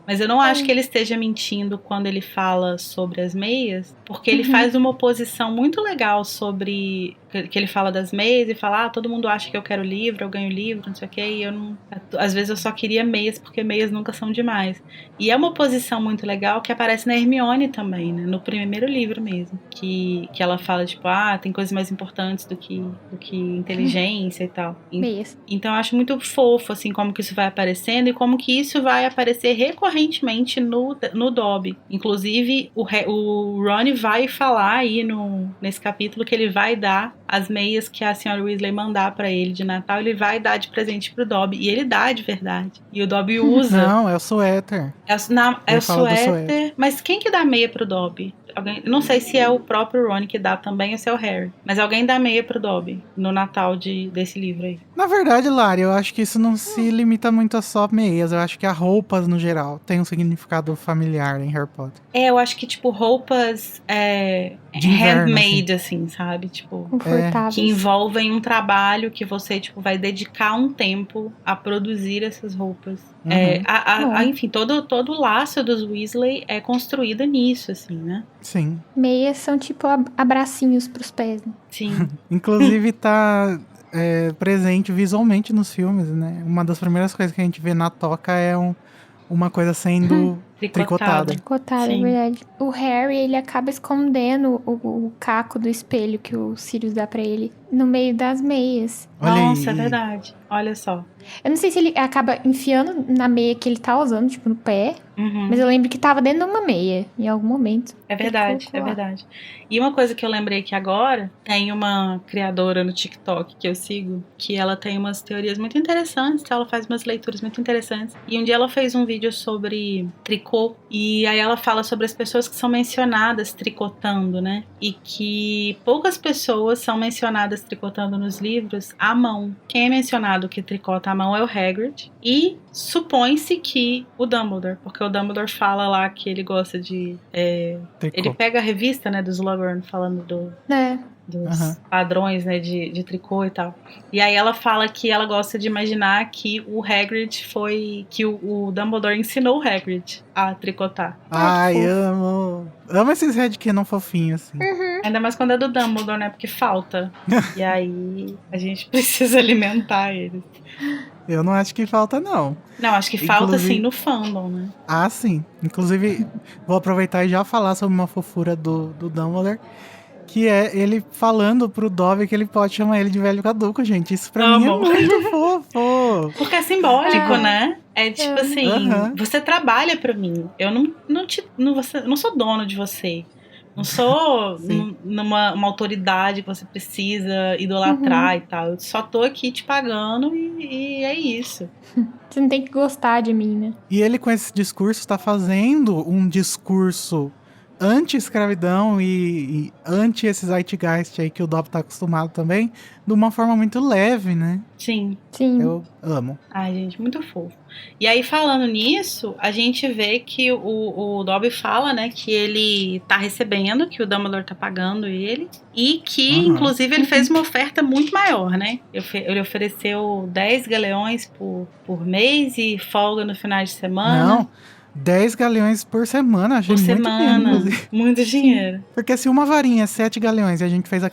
Mas eu não acho que ele esteja mentindo quando ele fala sobre as meias, porque ele faz uma oposição muito legal sobre... Que ele fala das meias e fala, todo mundo acha que eu quero livro, eu ganho livro, não sei o quê, e eu não... Às vezes eu só queria meias, porque meias nunca são demais. E é uma oposição muito legal que aparece na Hermione também, né? No primeiro livro mesmo. Que ela fala, tipo, tem coisas mais importantes do que inteligência e tal. Meias. Então eu acho muito fofo, assim, como que isso vai aparecendo e como que isso vai aparecer recorrentemente no Dobby. Inclusive, o Ron vai falar aí nesse capítulo que ele vai dar as meias que a senhora Weasley mandar pra ele de Natal, ele vai dar de presente pro Dobby. E ele dá de verdade. E o Dobby usa. Não, é o suéter. É o suéter. Mas quem que dá meia pro Dobby? não sei se é o próprio Ron que dá também ou se é o Harry, mas alguém dá meia pro Dobby no Natal desse livro aí. Na verdade, Lari, eu acho que isso não se limita muito a só meias. Eu acho que a roupas, no geral, tem um significado familiar em Harry Potter. Eu acho que, tipo, roupas De inverno, handmade, assim, sabe? Tipo, Confortáveis. que envolvem um trabalho que você, tipo, vai dedicar um tempo a produzir essas roupas. Uhum. Enfim, todo o laço dos Weasley é construído nisso, assim, né? Sim. Meias são tipo abracinhos pros pés, né? Sim. Inclusive tá presente visualmente nos filmes, né? Uma das primeiras coisas que a gente vê na toca é uma coisa sendo tricotada. Tricotada, é Sim. verdade. O Harry, ele acaba escondendo o caco do espelho que o Sirius dá pra ele no meio das meias. Olha Nossa, aí. é verdade. Olha só. Eu não sei se ele acaba enfiando na meia que ele tá usando, tipo, no pé. Uhum. Mas eu lembro que tava dentro de uma meia, em algum momento. É verdade, colocou é lá. verdade. E uma coisa que eu lembrei que agora, tem uma criadora no TikTok que eu sigo, que ela tem umas teorias muito interessantes, ela faz umas leituras muito interessantes. E um dia ela fez um vídeo sobre tricô, e aí ela fala sobre as pessoas que são mencionadas tricotando, né? E que poucas pessoas são mencionadas tricotando nos livros à mão. Quem é mencionado que tricota à mão é o Hagrid, e supõe-se que o Dumbledore, porque o Dumbledore fala lá que ele gosta de... Tricô. Ele pega a revista, né, do Slughorn, falando dos padrões, né, de tricô e tal. E aí ela fala que ela gosta de imaginar que o Hagrid que o Dumbledore ensinou o Hagrid a tricotar. Ai, que fofo. amo. Amo esses headcanon fofinhos, assim. Ainda mais quando é do Dumbledore, né, porque falta. E aí a gente precisa alimentar eles. Eu não acho que falta, não. Não, acho que falta, Inclusive- sim, no fandom, né? Ah, sim. Inclusive, vou aproveitar e já falar sobre uma fofura do Dumbledore, que é ele falando pro Dobby que ele pode chamar ele de velho caduco, gente. Isso pra mim é Amo. muito fofo. Porque é simbólico, Ah. né? É tipo assim, Aham. você trabalha pra mim. Eu não sou dono de você. Não sou Sim. uma autoridade que você precisa idolatrar e tal. Eu só tô aqui te pagando e é isso. Você não tem que gostar de mim, né? E ele, com esse discurso, tá fazendo um discurso anti-escravidão e anti esse zeitgeist aí que o Dobby tá acostumado também, de uma forma muito leve, né? Sim. Sim. Eu amo. Ai, gente, muito fofo. E aí, falando nisso, a gente vê que o Dobby fala, né, que ele tá recebendo, que o Dumbledore tá pagando ele, e que, Aham. inclusive, ele fez uma oferta muito maior, né? Ele ofereceu 10 galeões por mês e folga no final de semana. Não, 10 galeões por semana, achei Por muito dinheiro, semana. inclusive. Muito dinheiro. Porque se uma varinha é 7 galeões e a gente fez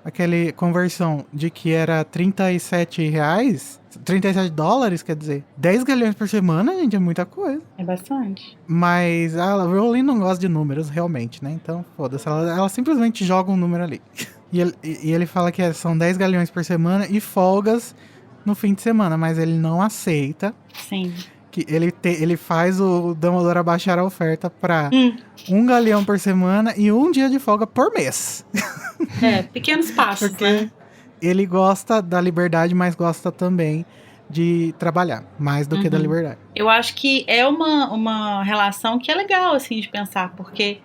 aquele conversão de que era 37 reais, 37 dólares, quer dizer, 10 galeões por semana, gente, é muita coisa. É bastante. Mas a Rowling não gosta de números, realmente, né? Então, foda-se, ela simplesmente joga um número ali. E ele fala que são 10 galeões por semana e folgas no fim de semana, mas ele não aceita Sim. que ele faz o Dumbledore abaixar a oferta pra 1 galeão por semana e 1 dia de folga por mês. Pequenos passos, Porque né? ele gosta da liberdade, mas gosta também de trabalhar, mais do que da liberdade. Eu acho que é uma relação que é legal, assim, de pensar, porque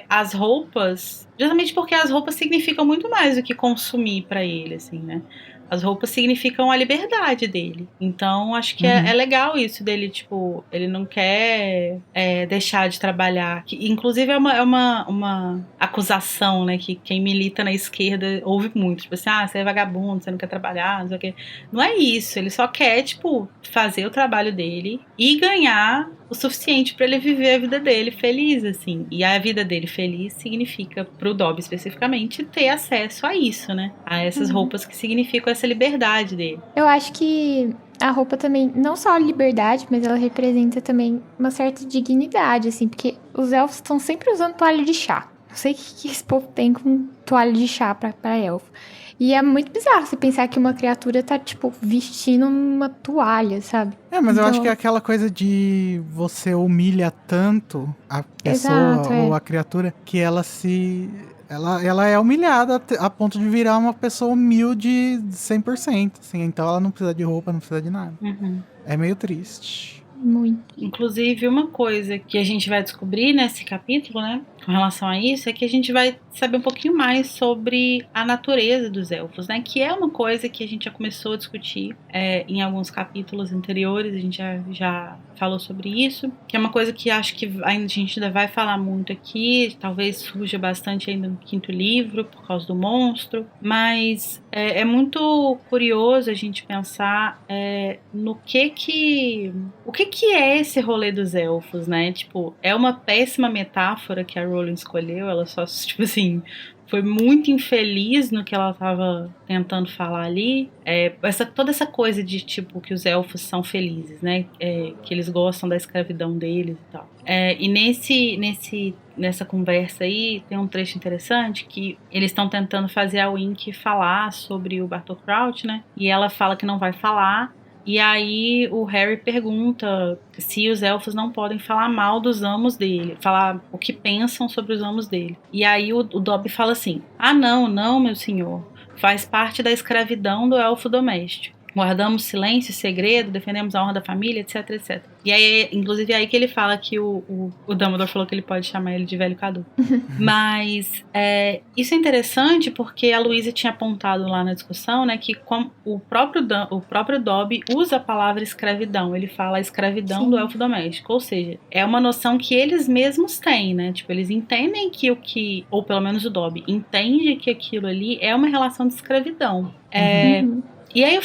as roupas... Justamente porque as roupas significam muito mais do que consumir pra ele, assim, né? As roupas significam a liberdade dele. Então, acho que é legal isso dele, tipo... Ele não quer deixar de trabalhar. Que, inclusive, é uma acusação, né? Que quem milita na esquerda ouve muito. Tipo assim, você é vagabundo, você não quer trabalhar, não sei o quê. Não é isso. Ele só quer, tipo, fazer o trabalho dele e ganhar o suficiente pra ele viver a vida dele feliz, assim. E a vida dele feliz significa, pro Dobby especificamente, ter acesso a isso, né? A essas roupas que significam essa liberdade dele. Eu acho que a roupa também, não só a liberdade, mas ela representa também uma certa dignidade, assim, porque os elfos estão sempre usando toalha de chá. Não sei o que esse povo tem com toalha de chá pra elfo. E é muito bizarro você pensar que uma criatura tá, tipo, vestindo uma toalha, sabe? Mas eu Então- acho que é aquela coisa de você humilha tanto a pessoa Exato, ou a criatura que ela ela é humilhada a ponto de virar uma pessoa humilde 100%, assim. Então ela não precisa de roupa, não precisa de nada. É meio triste. Muito. Inclusive, uma coisa que a gente vai descobrir nesse capítulo, né? com relação a isso é que a gente vai saber um pouquinho mais sobre a natureza dos elfos, né? Que é uma coisa que a gente já começou a discutir em alguns capítulos anteriores, a gente já falou sobre isso, que é uma coisa que acho que a gente ainda vai falar muito aqui, talvez surja bastante ainda no 5º livro, por causa do monstro, mas é muito curioso a gente pensar no o que é esse rolê dos elfos, né? Tipo, é uma péssima metáfora que a Rowling escolheu, ela só, tipo assim, foi muito infeliz no que ela estava tentando falar ali. Toda essa coisa de, tipo, que os elfos são felizes, né? Que eles gostam da escravidão deles e tal. E nessa conversa aí, tem um trecho interessante que eles estão tentando fazer a Winky falar sobre o Bartol Crouch, né? E ela fala que não vai falar. E aí o Harry pergunta se os elfos não podem falar mal dos amos dele, falar o que pensam sobre os amos dele. E aí o Dobby fala assim: ah, não, meu senhor, faz parte da escravidão do elfo doméstico. Guardamos silêncio, segredo, defendemos a honra da família, etc, etc. E aí, inclusive, é aí que ele fala que o Dumbledore falou que ele pode chamar ele de velho caduco. Mas isso é interessante porque a Luísa tinha apontado lá na discussão, né, que o próprio Dobby usa a palavra escravidão. Ele fala a escravidão do elfo doméstico. Ou seja, é uma noção que eles mesmos têm, né? Tipo, eles entendem ou pelo menos o Dobby, entende que aquilo ali é uma relação de escravidão. E aí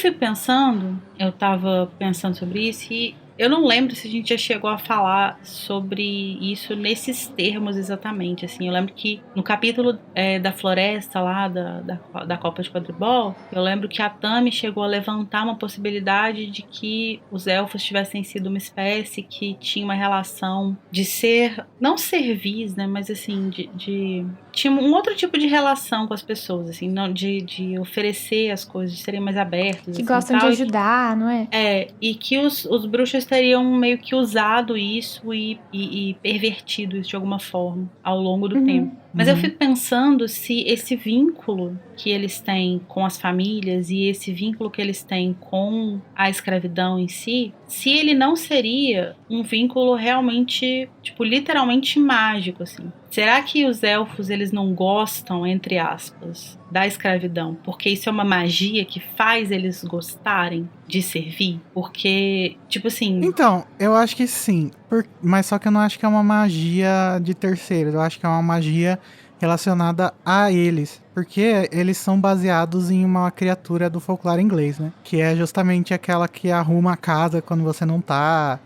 eu tava pensando sobre isso e eu não lembro se a gente já chegou a falar sobre isso nesses termos exatamente, assim. Eu lembro que no capítulo da floresta lá, da Copa de Quadribol, eu lembro que a Tami chegou a levantar uma possibilidade de que os elfos tivessem sido uma espécie que tinha uma relação de ser, não servis, né, mas assim, tinha um outro tipo de relação com as pessoas, assim, não, de oferecer as coisas, de serem mais abertos. Que assim, gostam de ajudar, não é? E que os bruxos teriam meio que usado isso e pervertido isso de alguma forma ao longo do tempo. Mas eu fico pensando se esse vínculo que eles têm com as famílias e esse vínculo que eles têm com a escravidão em si, se ele não seria um vínculo realmente, tipo, literalmente mágico, assim. Será que os elfos, eles não gostam, entre aspas, da escravidão? Porque isso é uma magia que faz eles gostarem de servir? Porque, tipo assim... Então, eu acho que sim. Mas só que eu não acho que é uma magia de terceiros. Eu acho que é uma magia relacionada a eles. Porque eles são baseados em uma criatura do folclore inglês, né? Que é justamente aquela que arruma a casa quando você não tá...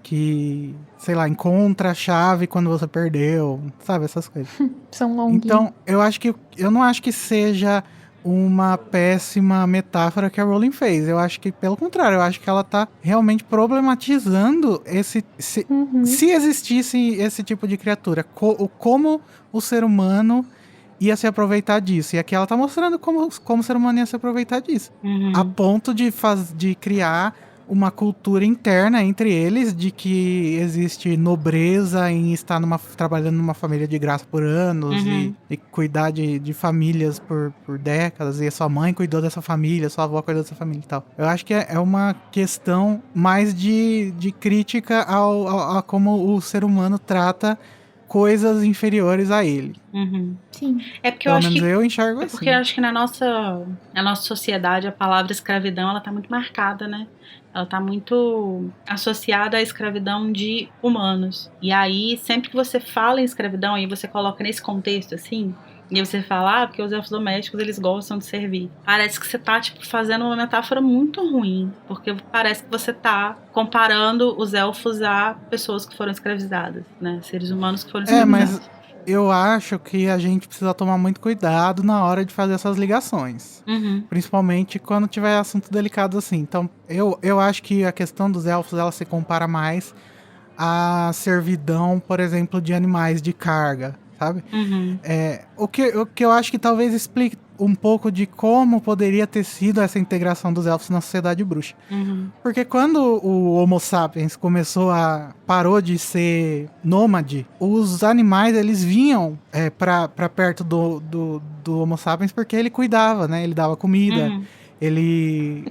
Que, sei lá, encontra a chave quando você perdeu, sabe? Essas coisas. São longuinhos. Então, eu não acho que seja uma péssima metáfora que a Rowling fez. Eu acho que, pelo contrário, eu acho que ela tá realmente problematizando se existisse esse tipo de criatura. Como o ser humano ia se aproveitar disso. E aqui ela tá mostrando como o ser humano ia se aproveitar disso. A ponto de criar uma cultura interna entre eles de que existe nobreza em estar trabalhando numa família de graça por anos e cuidar de famílias por décadas, e a sua mãe cuidou dessa família, sua avó cuidou dessa família e tal. Eu acho que é uma questão mais de crítica a como o ser humano trata coisas inferiores a ele. Sim. É porque Pelo menos eu enxergo assim. porque eu acho que na nossa sociedade a palavra escravidão, ela tá muito marcada, né? Ela tá muito associada à escravidão de humanos. E aí, sempre que você fala em escravidão, aí você coloca nesse contexto, assim, e você fala, porque os elfos domésticos, eles gostam de servir. Parece que você tá, tipo, fazendo uma metáfora muito ruim, porque parece que você tá comparando os elfos a pessoas que foram escravizadas, né? Seres humanos que foram escravizados. Mas eu acho que a gente precisa tomar muito cuidado na hora de fazer essas ligações. Principalmente quando tiver assunto delicado assim. Então, eu acho que a questão dos elfos, ela se compara mais à servidão, por exemplo, de animais de carga, sabe? O que eu acho que talvez explique um pouco de como poderia ter sido essa integração dos elfos na sociedade bruxa. Porque quando o Homo sapiens parou de ser nômade, os animais, eles vinham pra perto do Homo sapiens porque ele cuidava, né? Ele dava comida, ele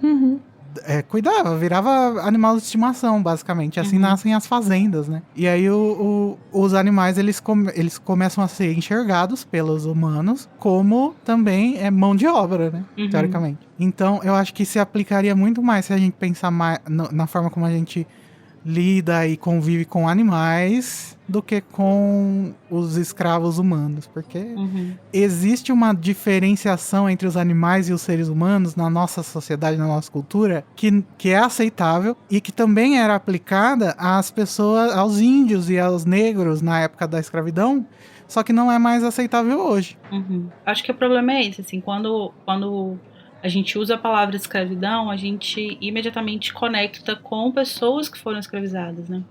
cuidava, virava animal de estimação, basicamente. Assim nascem as fazendas, né? E aí os animais, eles começam a ser enxergados pelos humanos como também mão de obra, né? Teoricamente. Então, eu acho que se aplicaria muito mais se a gente pensar mais na forma como a gente lida e convive com animais do que com os escravos humanos, porque existe uma diferenciação entre os animais e os seres humanos na nossa sociedade, na nossa cultura, que é aceitável e que também era aplicada às pessoas, aos índios e aos negros na época da escravidão, só que não é mais aceitável hoje. Acho que o problema é esse, assim, quando a gente usa a palavra escravidão, a gente imediatamente conecta com pessoas que foram escravizadas, né?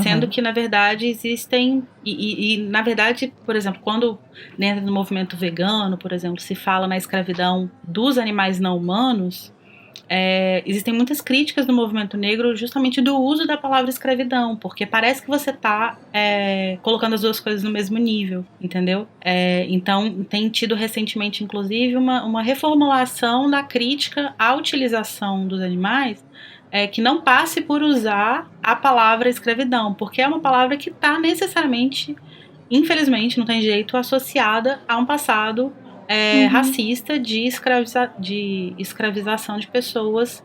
Sendo que, na verdade, existem... E, na verdade, por exemplo, quando dentro do movimento vegano, por exemplo, se fala na escravidão dos animais não humanos, existem muitas críticas no movimento negro justamente do uso da palavra escravidão, porque parece que você está colocando as duas coisas no mesmo nível, entendeu? Então, tem tido recentemente, inclusive, uma reformulação da crítica à utilização dos animais, que não passe por usar a palavra escravidão, porque é uma palavra que está necessariamente, infelizmente, não tem jeito, associada a um passado racista de escravização de pessoas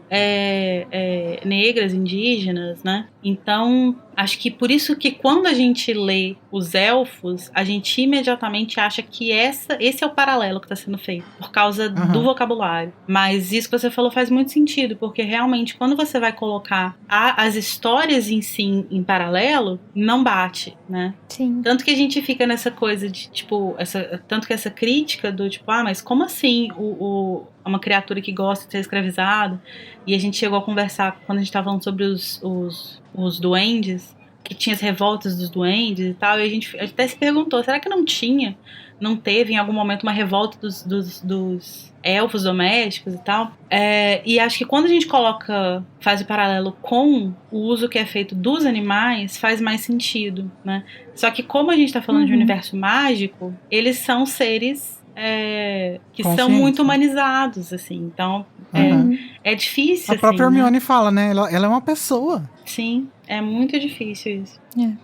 negras, indígenas, né? Então, acho que por isso que quando a gente lê os elfos, a gente imediatamente acha que esse é o paralelo que está sendo feito, por causa do vocabulário. Mas isso que você falou faz muito sentido, porque realmente quando você vai colocar as histórias em si em paralelo, não bate, né? Sim. Tanto que a gente fica nessa coisa de, tipo, tanto que essa crítica do tipo, mas como assim uma criatura que gosta de ser escravizada? E a gente chegou a conversar quando a gente estava falando sobre os duendes, que tinha as revoltas dos duendes e tal, e a gente até se perguntou, será que não teve em algum momento uma revolta dos elfos domésticos e tal? E acho que quando a gente faz o paralelo com o uso que é feito dos animais, faz mais sentido, né? Só que como a gente está falando de um universo mágico, eles são seres que são muito humanizados, assim, então é difícil. A própria assim, Hermione fala, né? Ela é uma pessoa. Sim, é muito difícil isso.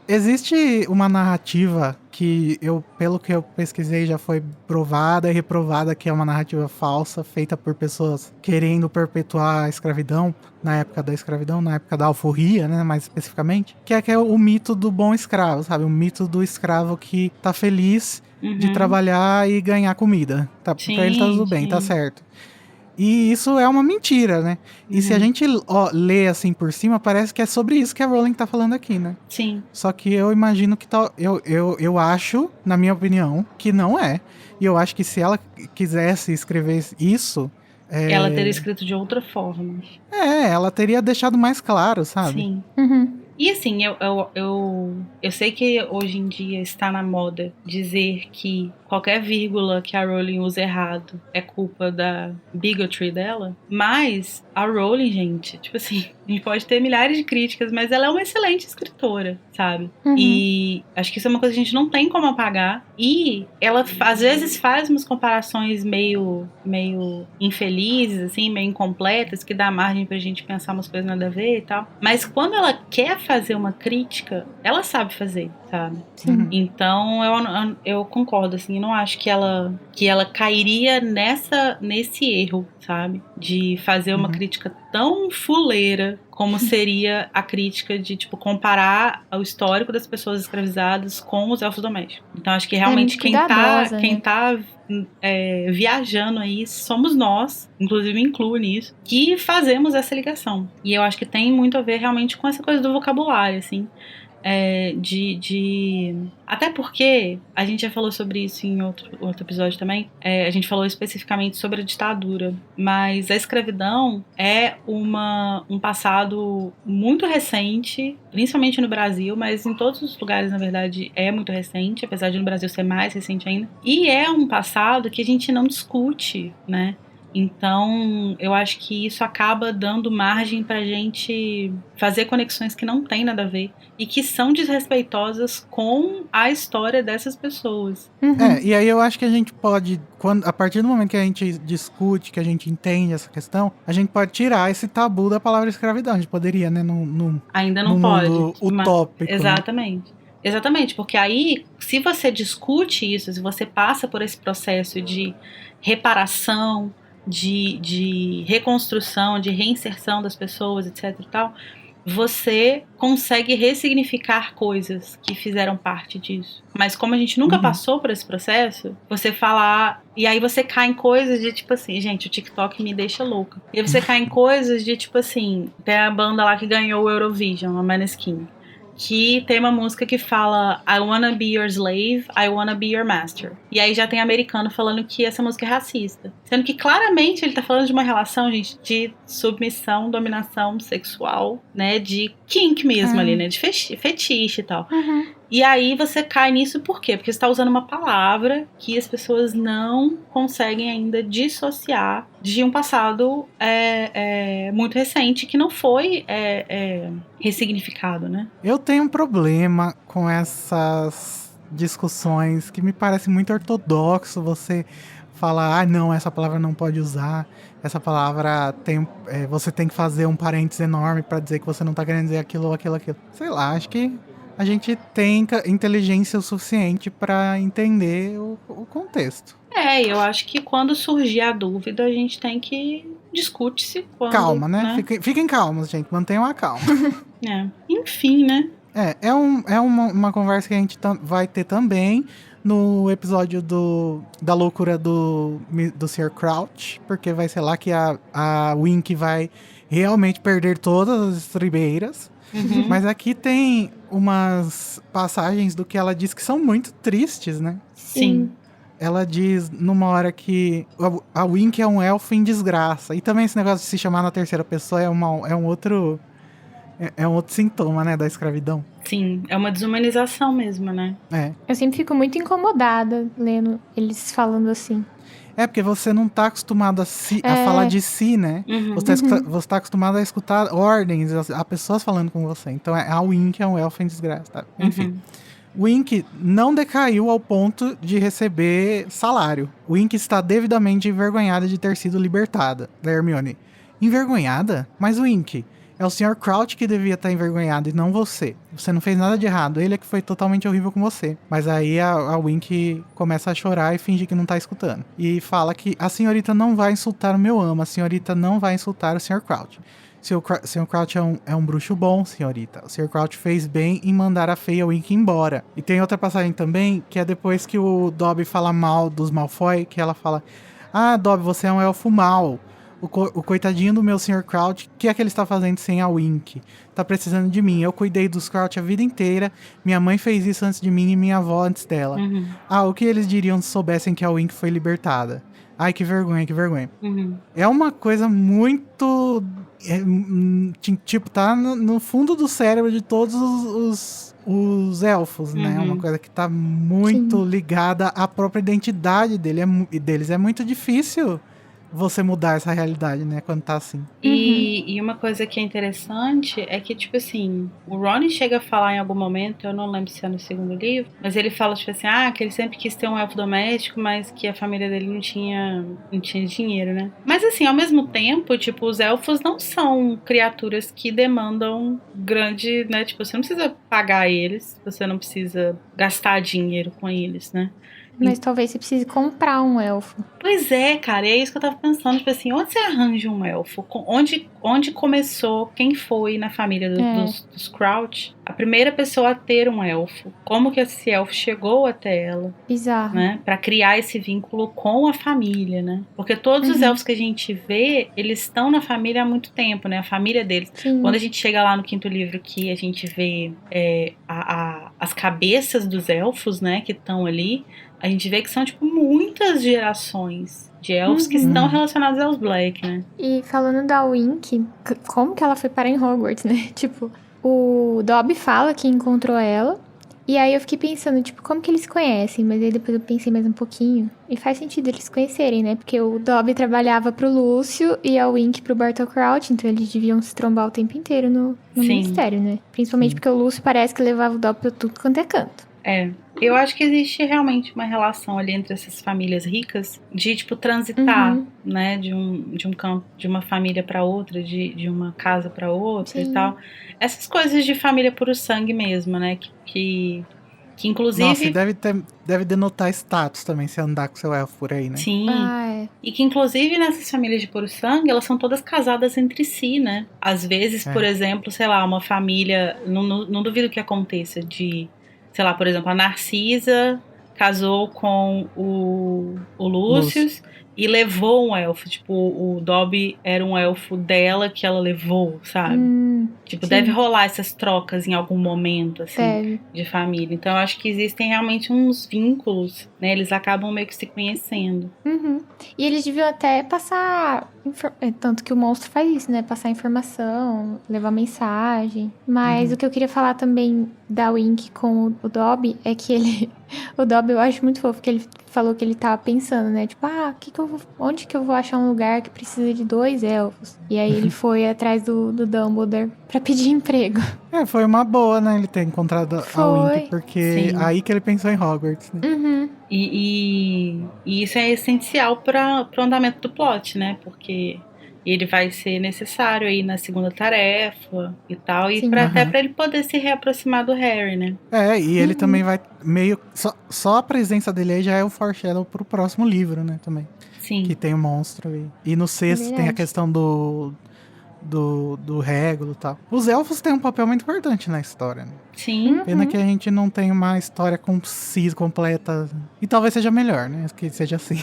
Existe uma narrativa que pelo que eu pesquisei, já foi provada e reprovada que é uma narrativa falsa, feita por pessoas querendo perpetuar a escravidão, na época da escravidão, na época da alforria, né, mais especificamente, que é o mito do bom escravo, sabe? O mito do escravo que tá feliz de trabalhar e ganhar comida. Pra ele tá tudo bem, tá certo. E isso é uma mentira, né? E se a gente lê assim por cima, parece que é sobre isso que a Rowling tá falando aqui, né? Sim. Só que eu imagino que eu acho, na minha opinião, que não é. E eu acho que se ela quisesse escrever isso... ela teria escrito de outra forma. Ela teria deixado mais claro, sabe? Sim. E assim, eu sei que hoje em dia está na moda dizer que qualquer vírgula que a Rowling usa errado é culpa da bigotry dela, mas a Rowling, gente, tipo assim, a gente pode ter milhares de críticas, mas ela é uma excelente escritora, sabe? E acho que isso é uma coisa que a gente não tem como apagar, e ela às vezes faz umas comparações meio infelizes, assim, meio incompletas, que dá margem pra gente pensar umas coisas nada a ver e tal, mas quando ela quer fazer uma crítica, ela sabe fazer, sabe? Sim. Então eu concordo, assim, não acho que ela cairia nesse erro, sabe? De fazer uma crítica tão fuleira como seria a crítica de, tipo, comparar o histórico das pessoas escravizadas com os elfos domésticos. Então acho que realmente quem tá viajando aí somos nós, inclusive me incluo nisso, que fazemos essa ligação. E eu acho que tem muito a ver realmente com essa coisa do vocabulário, assim. Até porque a gente já falou sobre isso em outro episódio também. A gente falou especificamente sobre a ditadura, mas a escravidão é um passado muito recente, principalmente no Brasil, mas em todos os lugares, na verdade, é muito recente, apesar de no Brasil ser mais recente ainda. E é um passado que a gente não discute, né? Então, eu acho que isso acaba dando margem pra gente fazer conexões que não tem nada a ver e que são desrespeitosas com a história dessas pessoas. E aí eu acho que a gente pode, a partir do momento que a gente discute, que a gente entende essa questão, a gente pode tirar esse tabu da palavra escravidão. A gente poderia, né, Ainda não no pode. mundo utópico. Exatamente. Né? Exatamente, porque aí, se você discute isso, se você passa por esse processo de reparação, de reconstrução, de reinserção das pessoas, etc e tal, você consegue ressignificar coisas que fizeram parte disso. Mas como a gente nunca passou por esse processo, você falar... E aí você cai em coisas de tipo assim... Gente, o TikTok me deixa louca. E aí você cai em coisas de tipo assim... Tem a banda lá que ganhou o Eurovision, a Maneskin, que tem uma música que fala I wanna be your slave, I wanna be your master. E aí já tem americano falando que essa música é racista. Sendo que claramente ele tá falando de uma relação, gente, de submissão, dominação sexual, né? De kink mesmo ali, né? De fetiche e tal. E aí você cai nisso por quê? Porque você tá usando uma palavra que as pessoas não conseguem ainda dissociar de um passado muito recente que não foi ressignificado, né? Eu tenho um problema com essas discussões que me parece muito ortodoxo. Você fala, não, essa palavra não pode usar, essa palavra você tem que fazer um parênteses enorme pra dizer que você não tá querendo dizer aquilo ou aquilo. Sei lá, acho que a gente tem inteligência o suficiente pra entender o contexto. Eu acho que quando surgir a dúvida, a gente tem que discute-se. Calma, né? Fiquem calmos, gente. Mantenham a calma. Enfim, né? É uma conversa que a gente vai ter também no episódio da loucura do Sr. Crouch, porque vai ser lá que a Wink vai realmente perder todas as estribeiras. Mas aqui tem umas passagens do que ela diz que são muito tristes, né? Sim. Ela diz numa hora que a Wink é um elfo em desgraça. E também esse negócio de se chamar na terceira pessoa é um outro sintoma, né, da escravidão. Sim, é uma desumanização mesmo, né? Eu sempre fico muito incomodada lendo eles falando assim. Porque você não tá acostumado a falar de si, né? Você tá acostumado a escutar ordens, a pessoas falando com você. Então a Wink é um elfo em desgraça, tá? Enfim. Wink não decaiu ao ponto de receber salário. Wink está devidamente envergonhada de ter sido libertada da Hermione. Envergonhada? Mas Wink, é o Sr. Crouch que devia estar envergonhado e não você. Você não fez nada de errado, ele é que foi totalmente horrível com você. Mas aí a Wink começa a chorar e finge que não tá escutando. E fala que a senhorita não vai insultar o meu amo, a senhorita não vai insultar o Sr. Crouch. O Sr. Crouch é um bruxo bom, senhorita. O Sr. Crouch fez bem em mandar a feia Wink embora. E tem outra passagem também, que é depois que o Dobby fala mal dos Malfoy, que ela fala: Dobby, você é um elfo mau. O coitadinho do meu Sr. Crouch, o que é que ele está fazendo sem a Wink? Tá precisando de mim. Eu cuidei dos Crouch a vida inteira. Minha mãe fez isso antes de mim e minha avó antes dela. O que eles diriam se soubessem que a Wink foi libertada? Ai, que vergonha, que vergonha. É uma coisa muito... tipo, tá no fundo do cérebro de todos os elfos, né? Uma coisa que tá muito ligada à própria identidade deles. É muito difícil você mudar essa realidade, né, quando tá assim. E uma coisa que é interessante é que, tipo assim, o Ron chega a falar em algum momento, eu não lembro se é no segundo livro, mas ele fala, tipo assim, que ele sempre quis ter um elfo doméstico, mas que a família dele não tinha dinheiro, né? Mas assim, ao mesmo tempo, tipo, os elfos não são criaturas que demandam grande, né? Tipo, você não precisa pagar eles, você não precisa gastar dinheiro com eles, né? Mas talvez você precise comprar um elfo. Pois é, cara, é isso que eu tava pensando. Tipo assim, onde você arranja um elfo? Onde começou? Quem foi na família dos Crouch? A primeira pessoa a ter um elfo. Como que esse elfo chegou até ela? Bizarro. Né? Pra criar esse vínculo com a família, né? Porque todos os elfos que a gente vê, eles estão na família há muito tempo, né? A família deles. Sim. Quando a gente chega lá no quinto livro, que a gente vê as cabeças dos elfos, né? Que estão ali, a gente vê que são, tipo, muitas gerações de elfos que estão relacionados aos Black, né? E falando da Wink, como que ela foi parar em Hogwarts, né? Tipo, o Dobby fala que encontrou ela E aí eu fiquei pensando, tipo, como que eles se conhecem? Mas aí depois eu pensei mais um pouquinho. E faz sentido eles se conhecerem, né? Porque o Dobby trabalhava pro Lúcio e a Wink pro Bartol Crouch, então eles deviam se trombar o tempo inteiro no Sim. ministério, né? Principalmente porque o Lúcio parece que levava o Dobby pra tudo quanto é canto. Eu acho que existe realmente uma relação ali entre essas famílias ricas de, tipo, transitar, né, de um campo, de uma família para outra, de uma casa para outra. Sim. E tal. Essas coisas de família puro sangue mesmo, né, que inclusive... Nossa, e deve denotar status também, se andar com seu elfo por aí, né? Sim. E que inclusive nessas famílias de puro sangue, elas são todas casadas entre si, né? Às vezes, por exemplo, sei lá, uma família, não duvido que aconteça de... Sei lá, por exemplo, a Narcisa casou com o Lúcius e levou um elfo. Tipo, o Dobby era um elfo dela que ela levou, sabe? Tipo, deve rolar essas trocas em algum momento, assim, de família. Então, eu acho que existem realmente uns vínculos, né? Eles acabam meio que se conhecendo. E eles deviam até passar... Tanto que o monstro faz isso, né? Passar informação, levar mensagem. Mas o que eu queria falar também da Wink com o Dobby é que ele... O Dobby eu acho muito fofo, que ele falou que ele tava pensando, né? Tipo, onde que eu vou achar um lugar que precisa de 2 elfos? E aí ele foi atrás do Dumbledore pra pedir emprego. Foi uma boa, né? Ele ter encontrado a Wink, porque aí que ele pensou em Hogwarts, né? E isso é essencial para o andamento do plot, né? Porque ele vai ser necessário aí na segunda tarefa e tal, e até para ele poder se reaproximar do Harry, né? E ele também vai meio... Só a presença dele aí já é o foreshadow pro próximo livro, né? Também. Sim. Que tem o monstro aí. E no sexto tem a questão do Régulo e tal. Os elfos têm um papel muito importante na história, né? Sim. Pena que a gente não tem uma história concisa, completa. E talvez seja melhor, né? Que seja assim.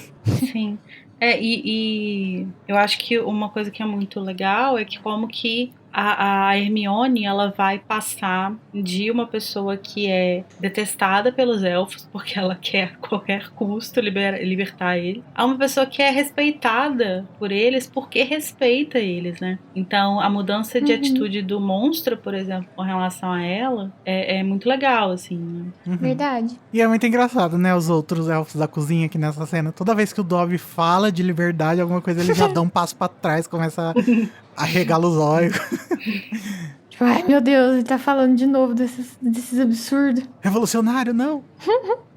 Sim. E eu acho que uma coisa que é muito legal é que como que a Hermione, ela vai passar de uma pessoa que é detestada pelos elfos, porque ela quer a qualquer custo libertar ele, a uma pessoa que é respeitada por eles, porque respeita eles, né? Então, a mudança de atitude do monstro, por exemplo, com relação a ela, é muito legal, assim, né? Verdade. E é muito engraçado, né? Os outros elfos da cozinha aqui nessa cena. Toda vez que o Dobby fala de liberdade, alguma coisa, ele já dá um passo pra trás, começa a arregala os olhos. Tipo, ai meu Deus, ele tá falando de novo desses absurdos. Revolucionário, não!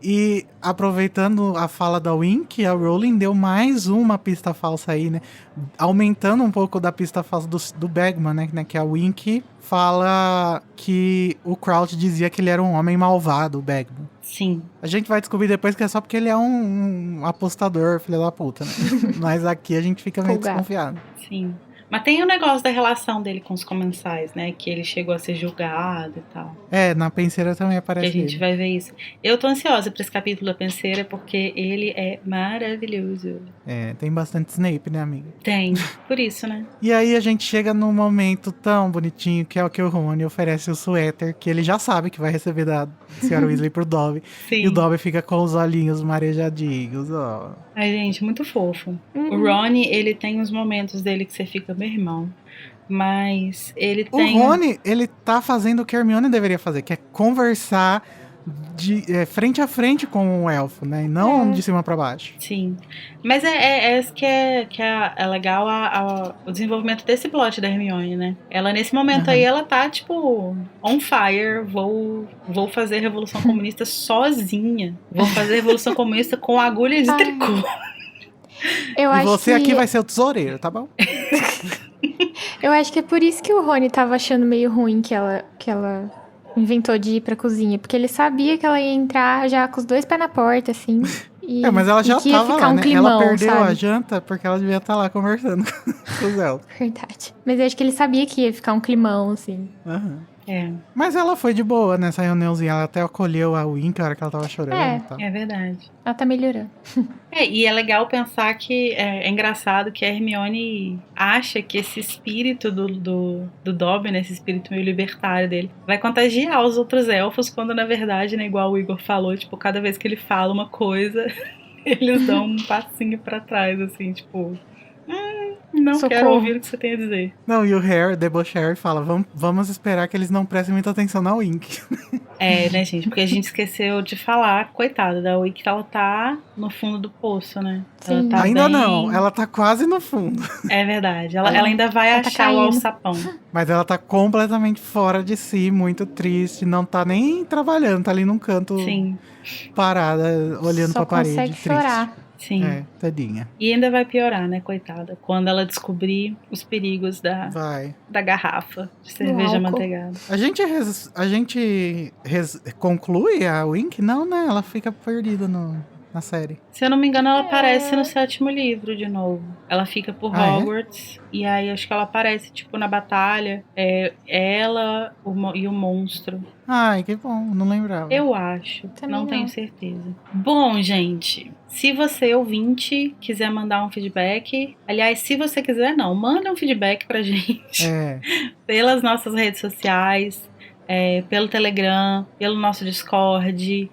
E aproveitando a fala da Wink, a Rowling deu mais uma pista falsa aí, né? Aumentando um pouco da pista falsa do Bagman, né? Que a Wink fala que o Crouch dizia que ele era um homem malvado, o Bagman. Sim. A gente vai descobrir depois que é só porque ele é um apostador, filho da puta, né? Mas aqui a gente fica meio desconfiado. Sim. Mas tem o negócio da relação dele com os comensais, né? Que ele chegou a ser julgado e tal. Na Penseira também aparece que a gente vai ver isso. Eu tô ansiosa pra esse capítulo da Penseira, porque ele é maravilhoso. Tem bastante Snape, né, amiga? Tem, por isso, né? E aí a gente chega num momento tão bonitinho, que é o que o Rony oferece o suéter, que ele já sabe que vai receber da Senhora Weasley pro Dobby. Sim. E o Dobby fica com os olhinhos marejadinhos, ó. Ai, gente, muito fofo. O Rony, ele tem uns momentos dele que você fica, meu irmão. Mas ele tem... O Rony, ele tá fazendo o que a Hermione deveria fazer, que é conversar frente a frente com o elfo, né? E não de cima pra baixo. Sim. Mas é que é legal o desenvolvimento desse plot da Hermione, né? Ela, nesse momento aí, ela tá, tipo, on fire. Vou fazer a Revolução Comunista sozinha. Vou fazer a Revolução Comunista com agulha de tricô. E você aqui vai ser o tesoureiro, tá bom? Eu acho que é por isso que o Rony tava achando meio ruim que ela inventou de ir pra cozinha. Porque ele sabia que ela ia entrar já com os 2 pés na porta, assim. Mas ela já tava lá, né? Climão, ela perdeu sabe? a janta porque ela devia estar lá conversando com os elfos. Verdade. Mas eu acho que ele sabia que ia ficar um climão, assim. Mas ela foi de boa nessa reuniãozinha. Ela até acolheu a Wink na hora que ela tava chorando e tal. É verdade. Ela tá melhorando. E é legal pensar que é engraçado que a Hermione acha que esse espírito do Dobby, né, esse espírito meio libertário dele, vai contagiar os outros elfos, quando na verdade, né, igual o Igor falou, tipo, cada vez que ele fala uma coisa, eles dão um passinho pra trás, assim, tipo... Não Socorro. quero ouvir o que você tem a dizer. Não, e o Harry, debochary, fala, vamos esperar que eles não prestem muita atenção na Wink. É, né, gente? Porque a gente esqueceu de falar, coitada da Wiki, ela tá no fundo do poço, né? Ela Sim. tá Ainda bem- não, ela tá quase no fundo. É verdade. Ela ainda vai Ela tá achar o caindo. alçapão. Mas ela tá completamente fora de si, muito triste, não tá nem trabalhando, tá ali num canto Sim, parada, olhando Só pra parede, consegue triste. chorar. sim. É, tadinha. E ainda vai piorar, né, coitada? Quando ela descobrir os perigos Vai. da garrafa de cerveja álcool. manteigada. A gente conclui a Wink? Não, né? Ela fica perdida na série. Se eu não me engano, ela aparece no 7º livro de novo. Ela fica por Ah, é? Hogwarts. E aí acho que ela aparece, tipo, na batalha. É ela e o monstro. Ai, que bom, não lembrava. Eu acho. Também Não tenho não. certeza. Bom, gente. Se você, ouvinte, quiser mandar um feedback. Aliás, se você quiser, não. Manda um feedback pra gente. É, Pelas nossas redes sociais. Pelo Telegram, pelo nosso Discord,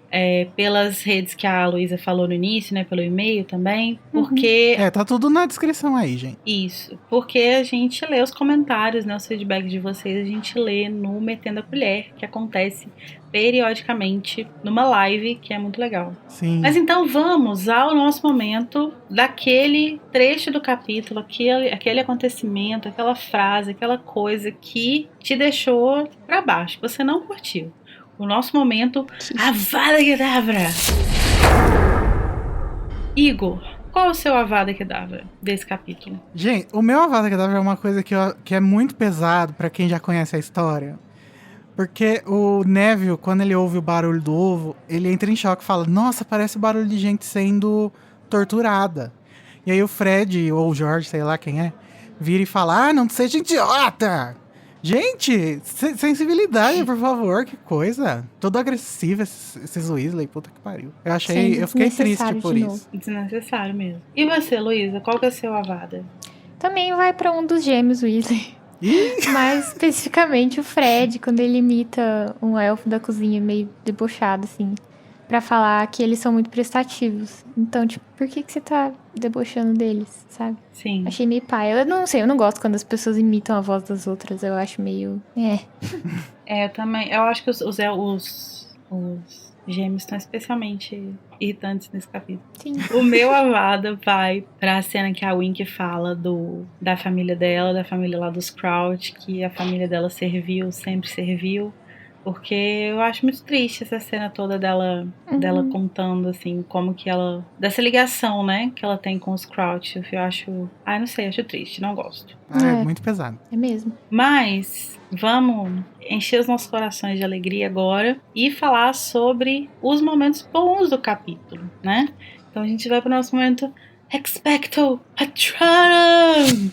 pelas redes que a Luísa falou no início, né? Pelo e-mail também. Porque tá tudo na descrição aí, gente. isso, porque a gente lê os comentários, né, os feedbacks de vocês, a gente lê no Metendo a Colher, que acontece periodicamente numa live, que é muito legal. Sim. Mas então vamos ao nosso momento daquele trecho do capítulo, aquele acontecimento, aquela frase, aquela coisa que te deixou pra baixo, que você não curtiu. O nosso momento, Avada Kedavra! Igor, qual é o seu Avada Kedavra desse capítulo? Gente, o meu Avada Kedavra é uma coisa que é muito pesado pra quem já conhece a história. Porque o Neville, quando ele ouve o barulho do ovo, ele entra em choque e fala, nossa, parece barulho de gente sendo torturada. E aí o Fred, ou o George, sei lá quem é, vira e fala, não seja idiota! Gente, sensibilidade, por favor, que coisa. Todo agressivo esses Weasley, puta que pariu. Eu fiquei triste Desnecessário por de isso. novo. Desnecessário mesmo. E você, Luísa, qual que é o seu Avada? Também vai pra um dos gêmeos Weasley. Ih, Mais especificamente o Fred, quando ele imita um elfo da cozinha meio debochado, assim. Pra falar que eles são muito prestativos. Então, tipo, por que você tá debochando deles, sabe? Sim. Achei meio pai. Eu não sei, eu não gosto quando as pessoas imitam a voz das outras. Eu acho meio... Eu também. Eu acho que os gêmeos estão especialmente irritantes nesse capítulo. Sim. O meu Avada vai pra cena que a Wink fala da família dela, da família lá dos Crouch, que a família dela sempre serviu. Porque eu acho muito triste essa cena toda dela contando, assim, como que ela... Dessa ligação, né, que ela tem com os Crouch. Eu acho... não sei, acho triste, não gosto. é É. muito pesado. É mesmo. Mas vamos encher os nossos corações de alegria agora e falar sobre os momentos bons do capítulo, né? Então a gente vai para o nosso momento Expecto Patronum!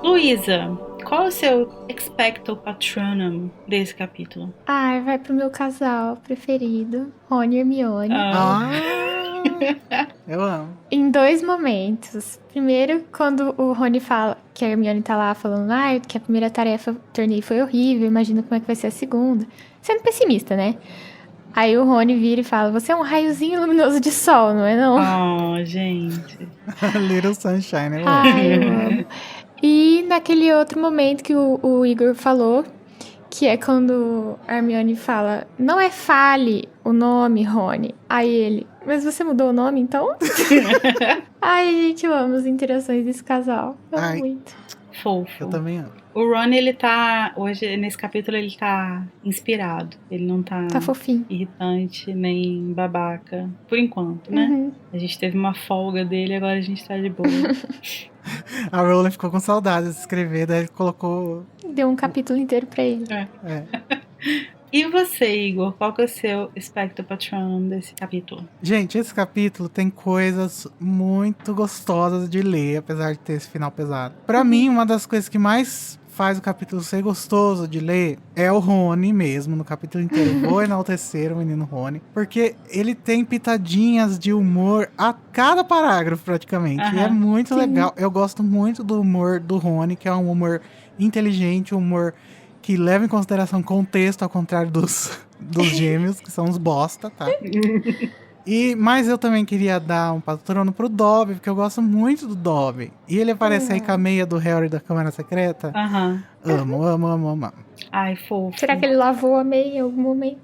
Luísa, qual é o seu Expecto Patronum desse capítulo? Vai pro meu casal preferido, Rony e Hermione. Ah, eu amo. Em 2 momentos. Primeiro, quando o Rony fala que a Hermione tá lá falando que a primeira tarefa do torneio foi horrível, imagina como é que vai ser a segunda. Sendo pessimista, né? Aí o Rony vira e fala, você é um raiozinho luminoso de sol, não é não? Oh, gente. Little Sunshine, eu amo. Ai, eu amo. E naquele outro momento que o Igor falou, que é quando a Hermione fala, não é Fale o nome, Rony. Aí ele, mas você mudou o nome então? Ai, gente, eu amo as interações desse casal. Eu amo Ai. muito. Fofo. Eu também amo. O Ron, ele tá... Hoje, nesse capítulo, ele tá inspirado. Ele não tá Tá fofinho. irritante, nem babaca. Por enquanto, né? Uhum. A gente teve uma folga dele, agora a gente tá de boa. A Rowling ficou com saudade de escrever, daí ele colocou... Deu um capítulo inteiro pra ele. É. E você, Igor? Qual que é o seu Expecto Patronum desse capítulo? Gente, esse capítulo tem coisas muito gostosas de ler, apesar de ter esse final pesado. Pra mim, uma das coisas que mais faz o capítulo ser gostoso de ler é o Rony mesmo, no capítulo inteiro. Vou enaltecer o menino Rony, porque ele tem pitadinhas de humor a cada parágrafo, praticamente. E é Aham. muito Sim. legal. Eu gosto muito do humor do Rony, que é um humor inteligente, um humor que leva em consideração contexto, ao contrário dos gêmeos, que são uns bosta, tá? Mas eu também queria dar um patrono pro Dobby, porque eu gosto muito do Dobby. E ele aparece aí com a meia do Harry da Câmara Secreta. Aham. Amo. Ai, fofo. Será que ele lavou a meia em algum momento?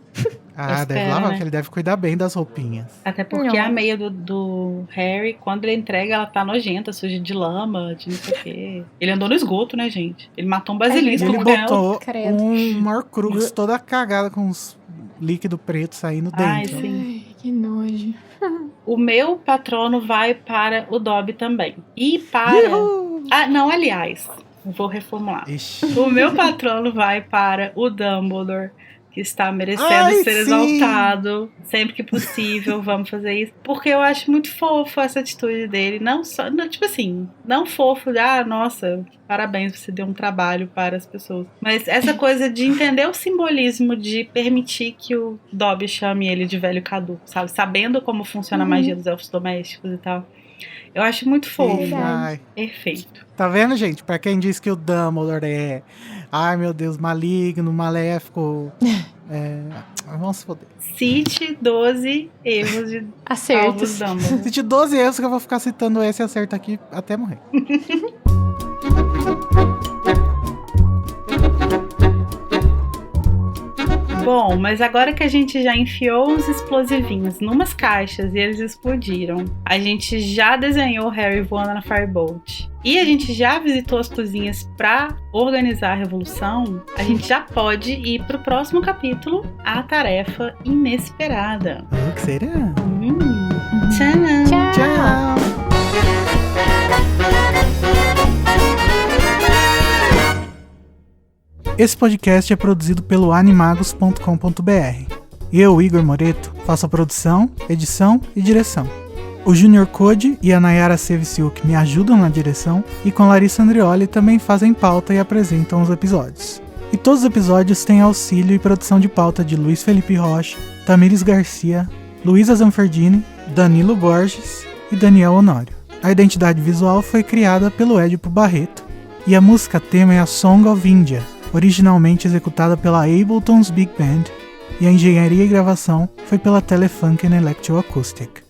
Ah, deve Espero, lavar, né? porque ele deve cuidar bem das roupinhas. Até porque Não. a meia do Harry, quando ele entrega, ela tá nojenta, suja de lama, de não sei o quê. Ele andou no esgoto, né, gente? Ele matou um E basilisco ele com ela. botou Credo. um Horcrux toda cagada com uns líquido preto saindo Ai, dentro. sim. Ai, que nojo. O meu patrono vai para o Dobby também. E para... Uhul! Ah, não, aliás, vou reformular. Ixi. O meu patrono vai para o Dumbledore, que está merecendo Ai, ser sim! exaltado. Sempre que possível, vamos fazer isso. Porque eu acho muito fofo essa atitude dele. Não só, não, tipo assim, não fofo de, nossa, parabéns, você deu um trabalho para as pessoas. Mas essa coisa de entender o simbolismo de permitir que o Dobby chame ele de velho caduco, sabe? Sabendo como funciona a magia dos elfos domésticos e tal. Eu acho muito fofo. Ai. Perfeito. Tá vendo, gente? Pra quem diz que o Dumbledore é... Ai, meu Deus, maligno, maléfico... Vamos se foder. Cite 12 erros de Acertos. Albus Dumbledore. Cite 12 erros que eu vou ficar citando esse acerto aqui até morrer. Bom, mas agora que a gente já enfiou uns explosivinhos numas caixas e eles explodiram, a gente já desenhou o Harry voando na Firebolt e a gente já visitou as cozinhas pra organizar a revolução, a gente já pode ir pro próximo capítulo, a tarefa inesperada. O que será? Tcharam! Tchau! Esse podcast é produzido pelo animagos.com.br. Eu, Igor Moreto, faço a produção, edição e direção. O Junior Code e a Nayara Sevciuk me ajudam na direção e com Larissa Andrioli também fazem pauta e apresentam os episódios. E todos os episódios têm auxílio e produção de pauta de Luiz Felipe Rocha, Tamires Garcia, Luísa Zanferdini, Danilo Borges e Daniel Honório. A identidade visual foi criada pelo Édipo Barreto e a música tema é a Song of India, originalmente executada pela Ableton's Big Band, e a engenharia e gravação foi pela Telefunken Electroacoustic.